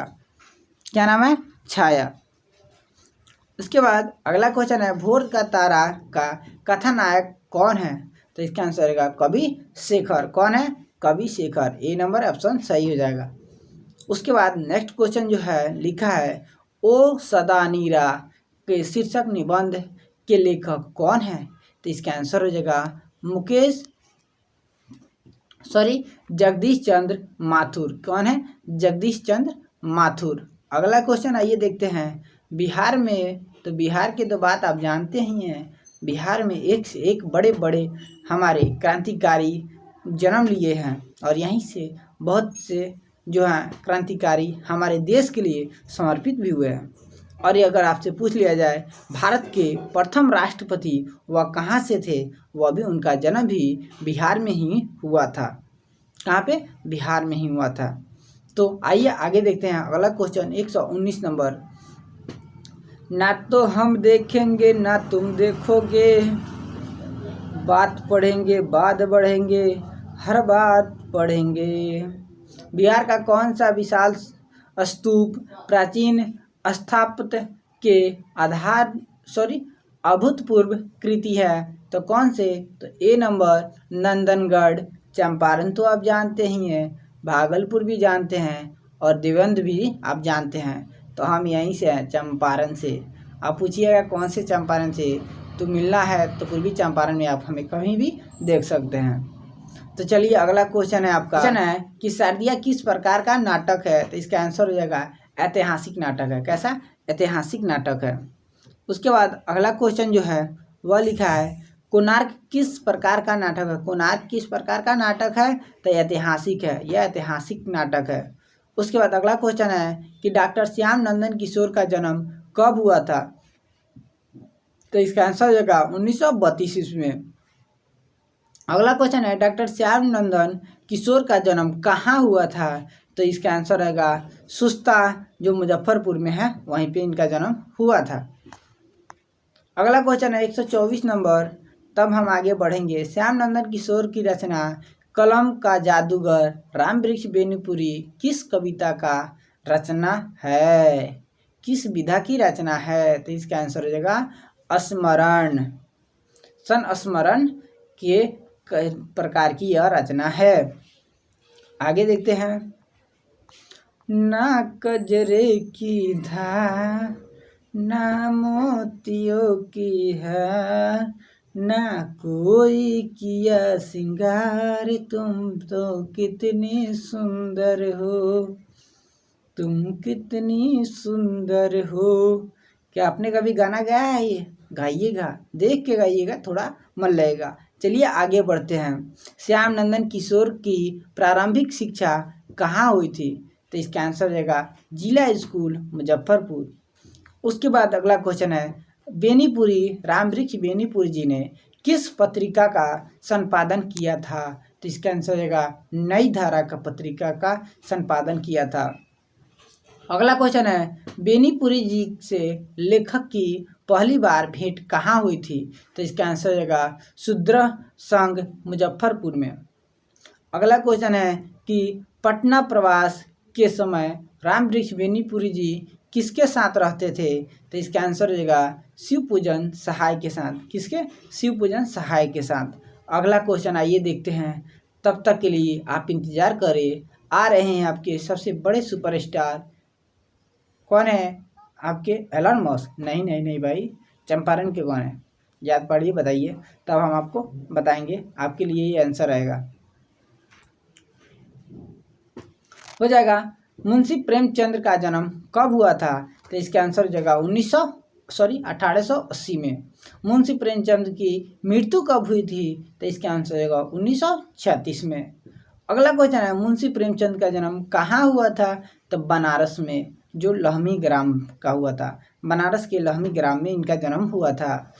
क्या नाम है? छाया। उसके बाद अगला क्वेश्चन है भोर का तारा का कथानायक कौन है, तो इसका आंसर होगा कवि शेखर। कौन है? कवि शेखर। ए नंबर ऑप्शन सही हो जाएगा। उसके बाद नेक्स्ट क्वेश्चन जो है लिखा है ओ सदा नीरा के शीर्षक निबंध के लेखक कौन है, तो इसका आंसर हो जाएगा जगदीश चंद्र माथुर। कौन है? जगदीश चंद्र माथुर। अगला क्वेश्चन आइए देखते हैं बिहार में, तो बिहार की तो बात आप जानते ही हैं। बिहार में एक से एक बड़े बड़े हमारे क्रांतिकारी जन्म लिए हैं और यहीं से बहुत से जो हैं क्रांतिकारी हमारे देश के लिए समर्पित भी हुए हैं। और ये अगर आपसे पूछ लिया जाए भारत के प्रथम राष्ट्रपति वह कहाँ से थे, वह भी उनका जन्म भी बिहार में ही हुआ था। कहाँ पे? बिहार में ही हुआ था। तो आइए आगे देखते हैं अगला क्वेश्चन 119 नंबर। ना तो हम देखेंगे ना तुम देखोगे, बात पढ़ेंगे बाद बढ़ेंगे, हर बात पढ़ेंगे। बिहार का कौन सा विशाल स्तूप प्राचीन स्थापत्य के अभूतपूर्व कृति है, तो कौन से? तो ए नंबर नंदनगढ़। चंपारण तो आप जानते ही हैं, भागलपुर भी जानते हैं और देवबंद भी आप जानते हैं, तो हम यहीं से हैं चंपारण से। आप पूछिएगा कौन से चंपारण से, तो मिलना है तो पूर्वी चंपारण में आप हमें कहीं भी देख सकते हैं। तो चलिए अगला क्वेश्चन है आपका। क्वेश्चन है कि शारदिया किस प्रकार का नाटक है, तो इसका आंसर हो जाएगा ऐतिहासिक नाटक है। कैसा? ऐतिहासिक नाटक है। उसके बाद अगला क्वेश्चन जो है वह लिखा है कोणार्क किस प्रकार का नाटक है, कोणार्क किस प्रकार का नाटक है, तो ऐतिहासिक है, यह ऐतिहासिक नाटक है। उसके बाद अगला क्वेश्चन है कि डॉक्टर श्याम नंदन किशोर का जन्म कब हुआ था, तो इसका आंसर हो जाएगा 1932 ईस्वी में। अगला क्वेश्चन है डॉक्टर श्याम नंदन किशोर का जन्म कहाँ हुआ था? तो इसका आंसर रहेगा सुस्ता, जो मुजफ्फरपुर में है, वहीं पे इनका जन्म हुआ था। अगला क्वेश्चन है 124 नंबर। तब हम आगे बढ़ेंगे। श्याम नंदन किशोर की रचना कलम का जादूगर, राम वृक्ष बेनीपुरी किस कविता का रचना है? किस विधा की रचना है? तो इसका आंसर हो जाएगा स्मरण। संस्मरण के प्रकार की यह रचना है। आगे देखते हैं। ना कजरे की धार, ना मोतियों की हार, ना कोई किया सिंगार, तुम तो कितनी सुंदर हो, तुम कितनी सुंदर हो। क्या आपने कभी गाना गाया है? ये गाइएगा, देख के गाइएगा, थोड़ा मन लगेगा। चलिए आगे बढ़ते हैं। श्याम नंदन किशोर की प्रारंभिक शिक्षा कहाँ हुई थी? तो इसका आंसर रहेगा जिला स्कूल मुजफ्फरपुर। उसके बाद अगला क्वेश्चन है, बेनीपुरी राम वृक्ष बेनीपुरी जी ने किस पत्रिका का संपादन किया था? तो इसका आंसर रहेगा नई धारा का पत्रिका का संपादन किया था। अगला क्वेश्चन है, बेनीपुरी जी से लेखक की पहली बार भेंट कहाँ हुई थी? तो इसका आंसर रहेगा शूद्र संघ मुजफ्फरपुर में। अगला क्वेश्चन है कि पटना प्रवास के समय राम वृक्ष बेनीपुरी जी किसके साथ रहते थे? तो इसका आंसर हो जाएगा शिवपूजन सहाय के साथ। किसके? शिवपूजन सहाय के साथ। अगला क्वेश्चन आइए देखते हैं। तब तक के लिए आप इंतजार करें, आ रहे हैं आपके सबसे बड़े सुपरस्टार। कौन है? आपके एलन मस्क? नहीं नहीं नहीं भाई, चंपारण के कौन है? याद पढ़िए, बताइए, तब हम आपको बताएंगे। आपके लिए ये आंसर रहेगा, हो जाएगा। मुंशी प्रेमचंद का जन्म कब हुआ था? तो इसका आंसर हो जाएगा 1880 में। मुंशी प्रेमचंद की मृत्यु कब हुई थी? तो इसका आंसर हो जाएगा 1936 में। अगला क्वेश्चन है, मुंशी प्रेमचंद का जन्म कहाँ हुआ था? तो बनारस में, जो लहमी ग्राम का हुआ था। बनारस के लहमी ग्राम में इनका जन्म हुआ था।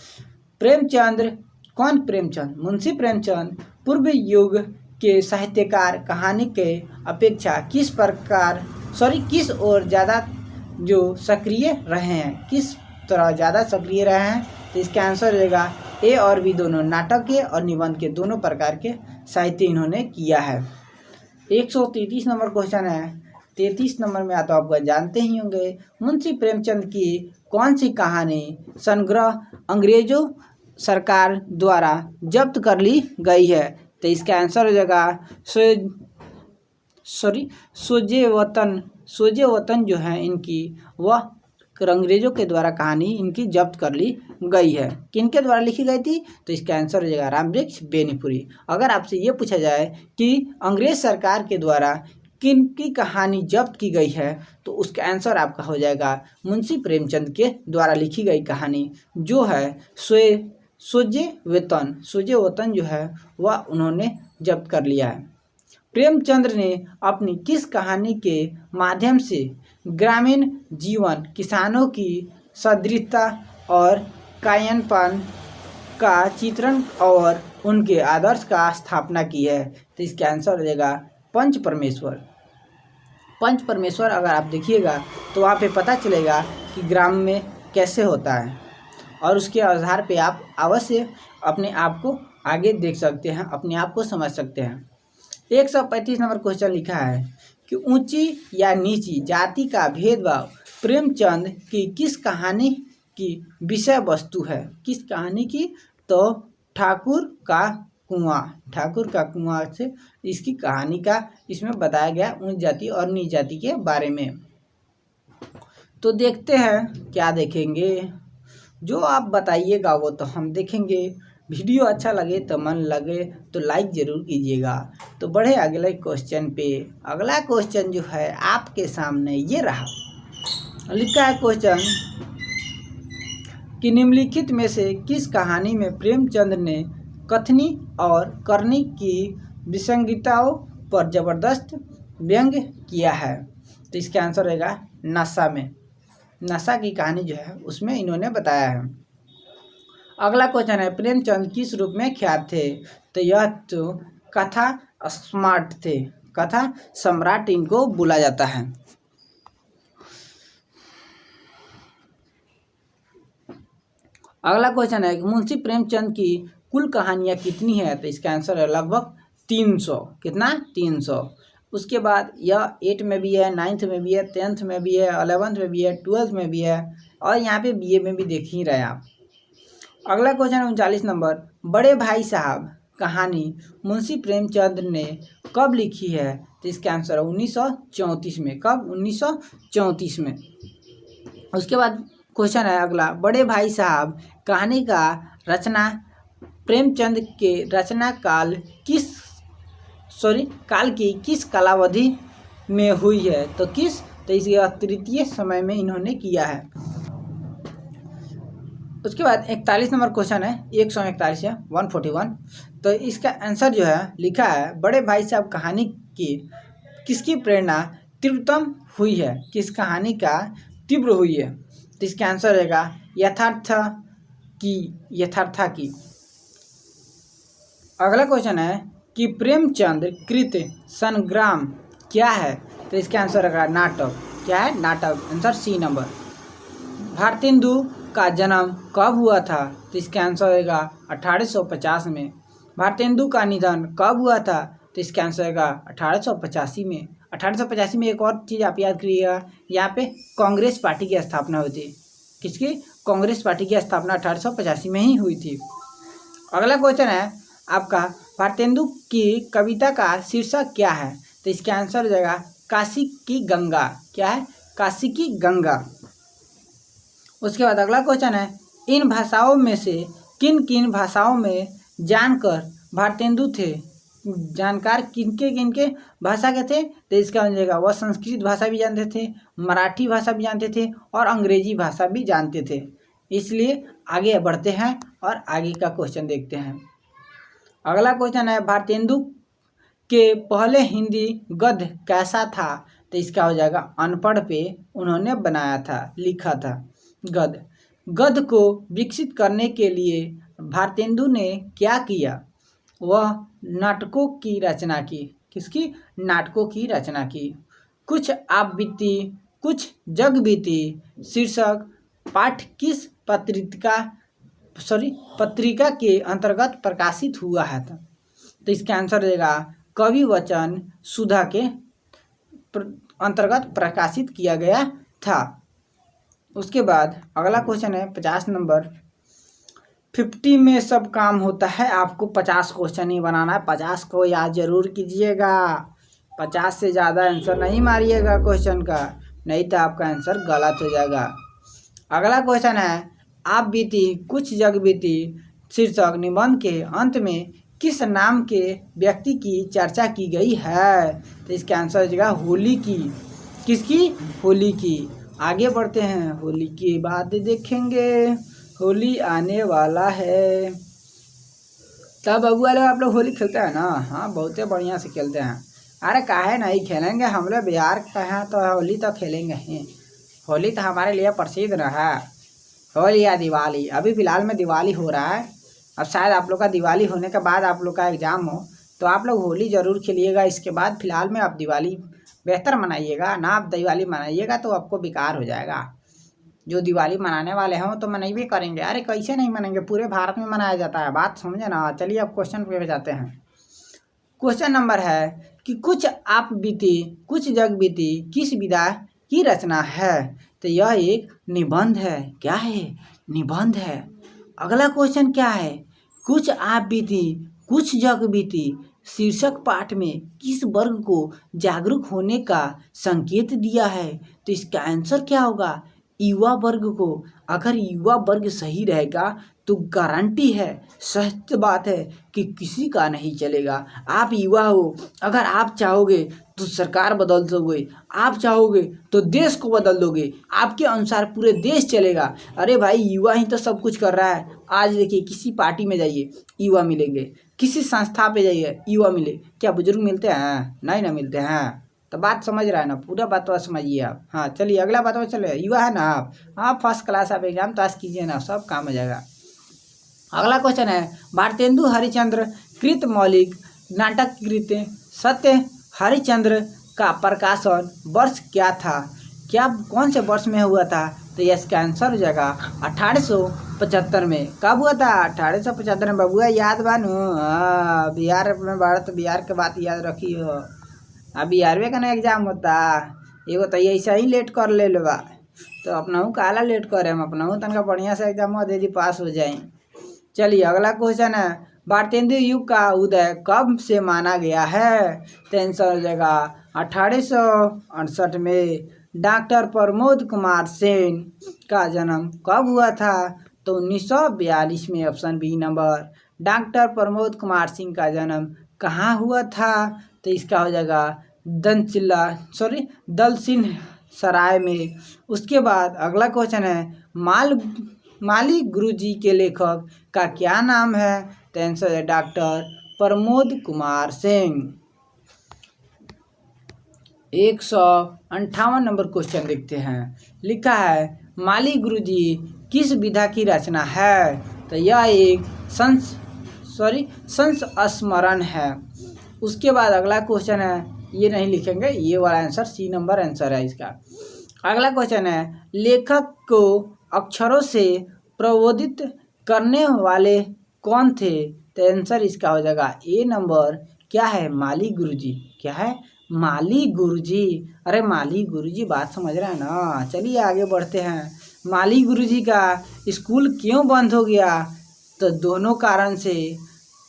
प्रेमचंद, कौन प्रेमचंद? मुंशी प्रेमचंद पूर्व युग के साहित्यकार कहानी के अपेक्षा किस ओर ज़्यादा जो सक्रिय रहे हैं? किस तरह ज़्यादा सक्रिय रहे हैं? तो इसका आंसर रहेगा ए और बी दोनों, नाटक के और निबंध के दोनों प्रकार के साहित्य इन्होंने किया है। 133 नंबर क्वेश्चन है। 33 नंबर में आता, आप जानते ही होंगे, मुंशी प्रेमचंद की कौन सी कहानी संग्रह अंग्रेजों सरकार द्वारा जब्त कर ली गई है? तो इसका आंसर हो जाएगा सोजे वतन जो है इनकी, वह अंग्रेजों के द्वारा कहानी इनकी जब्त कर ली गई है। किनके द्वारा लिखी गई थी? तो इसका आंसर हो जाएगा राम वृक्ष बेनीपुरी। अगर आपसे ये पूछा जाए कि अंग्रेज सरकार के द्वारा किन की कहानी जब्त की गई है, तो उसका आंसर आपका हो जाएगा मुंशी प्रेमचंद के द्वारा लिखी गई कहानी, जो है सोजे वतन जो है वह उन्होंने जब्त कर लिया है। प्रेमचंद ने अपनी किस कहानी के माध्यम से ग्रामीण जीवन, किसानों की सदृढ़ता और कायनपन का चित्रण और उनके आदर्श का स्थापना की है? तो इसका आंसर हो जाएगा पंच परमेश्वर। अगर आप देखिएगा तो वहाँ पे पता चलेगा कि ग्राम में कैसे होता है, और उसके आधार पे आप अवश्य अपने आप को आगे देख सकते हैं, अपने आप को समझ सकते हैं। 135 नंबर क्वेश्चन लिखा है कि ऊंची या नीची जाति का भेदभाव प्रेमचंद की किस कहानी की विषय वस्तु है? किस कहानी की? तो ठाकुर का कुआं से इसकी कहानी का इसमें बताया गया, ऊंच जाति और नीच जाति के बारे में। तो देखते हैं क्या देखेंगे, जो आप बताइएगा वो तो हम देखेंगे। वीडियो अच्छा लगे तो मन लगे तो लाइक ज़रूर कीजिएगा। तो बढ़े अगले क्वेश्चन पे। अगला क्वेश्चन जो है आपके सामने ये रहा। लिखा है क्वेश्चन कि निम्नलिखित में से किस कहानी में प्रेमचंद ने कथनी और करनी की विसंगतियों पर जबरदस्त व्यंग किया है? तो इसका आंसर रहेगा नशा में। नशा की कहानी जो है उसमें इन्होंने बताया है। अगला क्वेश्चन है, प्रेमचंद किस रूप में ख्यात थे? तो यह तो कथा स्मार्ट थे, कथा सम्राट इनको बोला जाता है। अगला क्वेश्चन है कि मुंशी प्रेमचंद की कुल कहानियाँ कितनी है? तो इसका आंसर है लगभग 300। कितना? 300। उसके बाद यह 8 में भी है, 9th में भी है, 10th में भी है, 11th में भी है, 12th में भी है और यहाँ पे BA में भी देख ही रहे आप। अगला क्वेश्चन है 39 नंबर, बड़े भाई साहब कहानी मुंशी प्रेमचंद ने कब लिखी है? तो इसका आंसर है 1934 में। कब? 1934 में। उसके बाद क्वेश्चन है अगला, बड़े भाई साहब कहानी का रचना प्रेमचंद के रचना काल की किस कालावधि में हुई है? तो किस? तो इसके तृतीय समय में इन्होंने किया है। उसके बाद 41 नंबर क्वेश्चन है, 141 है, 141। तो इसका आंसर जो है लिखा है, बड़े भाई साहब कहानी की किसकी प्रेरणा तीव्रतम हुई है? किस कहानी का तीव्र हुई है? तो इसका आंसर रहेगा यथार्था की। अगला क्वेश्चन है कि प्रेमचंद कृत संग्राम क्या है? तो इसका आंसर रहेगा नाटक। क्या है? नाटक। Answer C number. भारतेंदु का जन्म कब हुआ था? तो इसका आंसर रहेगा 1850 में। भारतेंदु का निधन कब हुआ था? तो इसका आंसर रहेगा 1885 में। 1885 में एक और चीज़ आप याद करिएगा, यहाँ पे कांग्रेस पार्टी की स्थापना हुई थी। किसकी? कांग्रेस पार्टी की स्थापना 1885 में ही हुई थी। अगला क्वेश्चन है आपका, भारतेंदु की कविता का शीर्षक क्या है? तो इसका आंसर हो जाएगा काशी की गंगा। क्या है? काशी की गंगा। उसके बाद अगला क्वेश्चन है, इन भाषाओं में से किन किन भाषाओं में जानकर भारतेंदु थे? जानकार किनके भाषा के थे? तो इसका हो जाएगा वह संस्कृत भाषा भी जानते थे, मराठी भाषा भी जानते थे और अंग्रेजी भाषा भी जानते थे। इसलिए आगे बढ़ते हैं और आगे का क्वेश्चन देखते हैं। अगला क्वेश्चन है, भारतेंदु के पहले हिंदी गद्य कैसा था? तो इसका हो जाएगा अनपढ़ पे उन्होंने बनाया था, लिखा था गद्य को विकसित करने के लिए भारतेंदु ने क्या किया? वह नाटकों की रचना की। किसकी? नाटकों की रचना की। कुछ आप बीती कुछ जग बीती शीर्षक पाठ किस पत्रिका के अंतर्गत प्रकाशित हुआ है? तो इसका आंसर रहेगा कवि वचन सुधा के अंतर्गत प्रकाशित किया गया था। उसके बाद अगला क्वेश्चन है 50 नंबर, 50 में सब काम होता है। आपको 50 क्वेश्चन ही बनाना है, 50 को याद जरूर कीजिएगा। 50 से ज़्यादा आंसर नहीं मारिएगा क्वेश्चन का, नहीं तो आपका आंसर गलत हो जाएगा। अगला क्वेश्चन है, आप बीती कुछ जग बीती शीर्षक निबंध के अंत में किस नाम के व्यक्ति की चर्चा की गई है? तो इसका आंसर हो जाएगा होली की। किसकी? होली की। आगे बढ़ते हैं, होली की बात देखेंगे। होली आने वाला है, तब बबुआ लोग आप लोग होली खेलते हैं ना? हाँ, बहुत बढ़िया से खेलते हैं। अरे काहे नहीं खेलेंगे, हम लोग बिहार के हैं तो होली तो खेलेंगे ही। होली तो हमारे लिए प्रसिद्ध न है। होली या दिवाली, अभी फ़िलहाल में दिवाली हो रहा है। अब शायद आप लोग का दिवाली होने के बाद आप लोग का एग्ज़ाम हो, तो आप लोग होली ज़रूर खेलिएगा। इसके बाद फ़िलहाल में आप दिवाली बेहतर मनाइएगा ना। आप दिवाली मनाइएगा तो आपको बेकार हो जाएगा। जो दिवाली मनाने वाले हैं वो तो मनाइए करेंगे। अरे कैसे नहीं मनाएंगे, पूरे भारत में मनाया जाता है, बात समझे ना। चलिए अब क्वेश्चन पे जाते हैं। क्वेश्चन नंबर है कि कुछ आप बीती कुछ जग बीती किस विधा की रचना है? तो यह एक निबंध है। क्या है? निबंध है। अगला क्वेश्चन क्या है, कुछ आप बीती कुछ जग बीती शीर्षक पाठ में किस वर्ग को जागरूक होने का संकेत दिया है? तो इसका आंसर क्या होगा? युवा वर्ग को। अगर युवा वर्ग सही रहेगा तो गारंटी है, सच बात है कि किसी का नहीं चलेगा। आप युवा हो, अगर आप चाहोगे तो सरकार बदल दोगे, आप चाहोगे तो देश को बदल दोगे, आपके अनुसार पूरे देश चलेगा। अरे भाई, युवा ही तो सब कुछ कर रहा है। आज देखिए, किसी पार्टी में जाइए युवा मिलेंगे, किसी संस्था पे जाइए युवा मिले, क्या बुजुर्ग मिलते हैं? नहीं ना मिलते हैं। तो बात समझ रहा है ना, पूरा बात तो समझिए आप। हाँ चलिए अगला बात में चले, युवा है ना आप? हाँ, फर्स्ट क्लास आप एग्जाम पास कीजिए ना, सब काम हो जाएगा। अगला क्वेश्चन है, भारतेंदु हरिश्चंद्र कृत मौलिक नाटक कृत सत्य हरिश्चंद्र का प्रकाशन वर्ष क्या था? क्या कौन से वर्ष में हुआ था? तो इसका आंसर हो जाएगा 1875 में। कब हुआ था? 1875 में। बबुआ याद बानू? हाँ, बिहार में बाढ़ तो बिहार के बात याद रखी हो। अब बिहारवे का ना एग्जाम होता, एगो तो ऐसा ही लेट कर ले बा, तो अपनाऊ काला लेट करे, हम अपनाऊ तनका बढ़िया से एग्जाम दे दी, पास हो जाए। चलिए अगला क्वेश्चन है, भारतेंदु युग का उदय कब से माना गया है? तो आंसर हो जाएगा 1868 में। डॉक्टर प्रमोद कुमार सेन का जन्म कब हुआ था? तो 1942 में। Option b number. Doctor Pramod Kumar Singh का जन्म कहाँ हुआ था? तो इसका हो जाएगा दलसिंह सराय में। उसके बाद अगला क्वेश्चन है, माली गुरुजी के लेखक का क्या नाम है? तो आंसर है doctor Pramod Kumar Singh. 158 number question देखते हैं। लिखा है, माली गुरुजी किस विधा की रचना है? तो यह एक संस्मरण है। उसके बाद अगला क्वेश्चन है, ये नहीं लिखेंगे, ये वाला आंसर सी नंबर आंसर है इसका। अगला क्वेश्चन है, लेखक को अक्षरों से प्रबोधित करने वाले कौन थे? तो आंसर इसका हो जाएगा ए नंबर। क्या है? माली गुरुजी। क्या है? माली गुरुजी। अरे माली गुरुजी, बात समझ रहे हैं ना? चलिए आगे बढ़ते हैं। माली गुरुजी का स्कूल क्यों बंद हो गया? तो दोनों कारण से।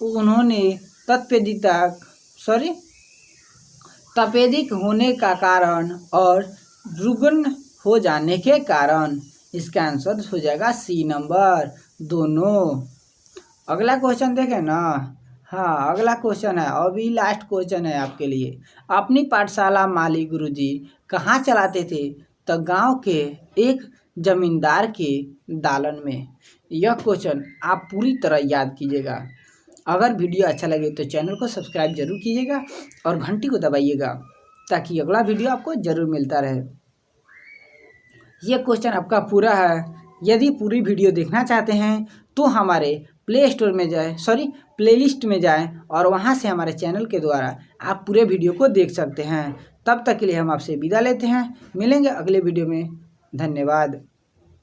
उन्होंने तपेदिक होने का कारण और रुग्ण हो जाने के कारण। इसका आंसर हो जाएगा सी नंबर, दोनों। अगला क्वेश्चन देखें ना। हाँ, अगला क्वेश्चन है, अभी लास्ट क्वेश्चन है आपके लिए। अपनी पाठशाला माली गुरुजी कहाँ चलाते थे? तो गांव के एक जमींदार के दालन में। यह क्वेश्चन आप पूरी तरह याद कीजिएगा। अगर वीडियो अच्छा लगे तो चैनल को सब्सक्राइब जरूर कीजिएगा और घंटी को दबाइएगा, ताकि अगला वीडियो आपको जरूर मिलता रहे। यह क्वेश्चन आपका पूरा है। यदि पूरी वीडियो देखना चाहते हैं तो हमारे प्लेलिस्ट में जाएं और वहां से हमारे चैनल के द्वारा आप पूरे वीडियो को देख सकते हैं। तब तक के लिए हम आपसे विदा लेते हैं। मिलेंगे अगले वीडियो में। धन्यवाद।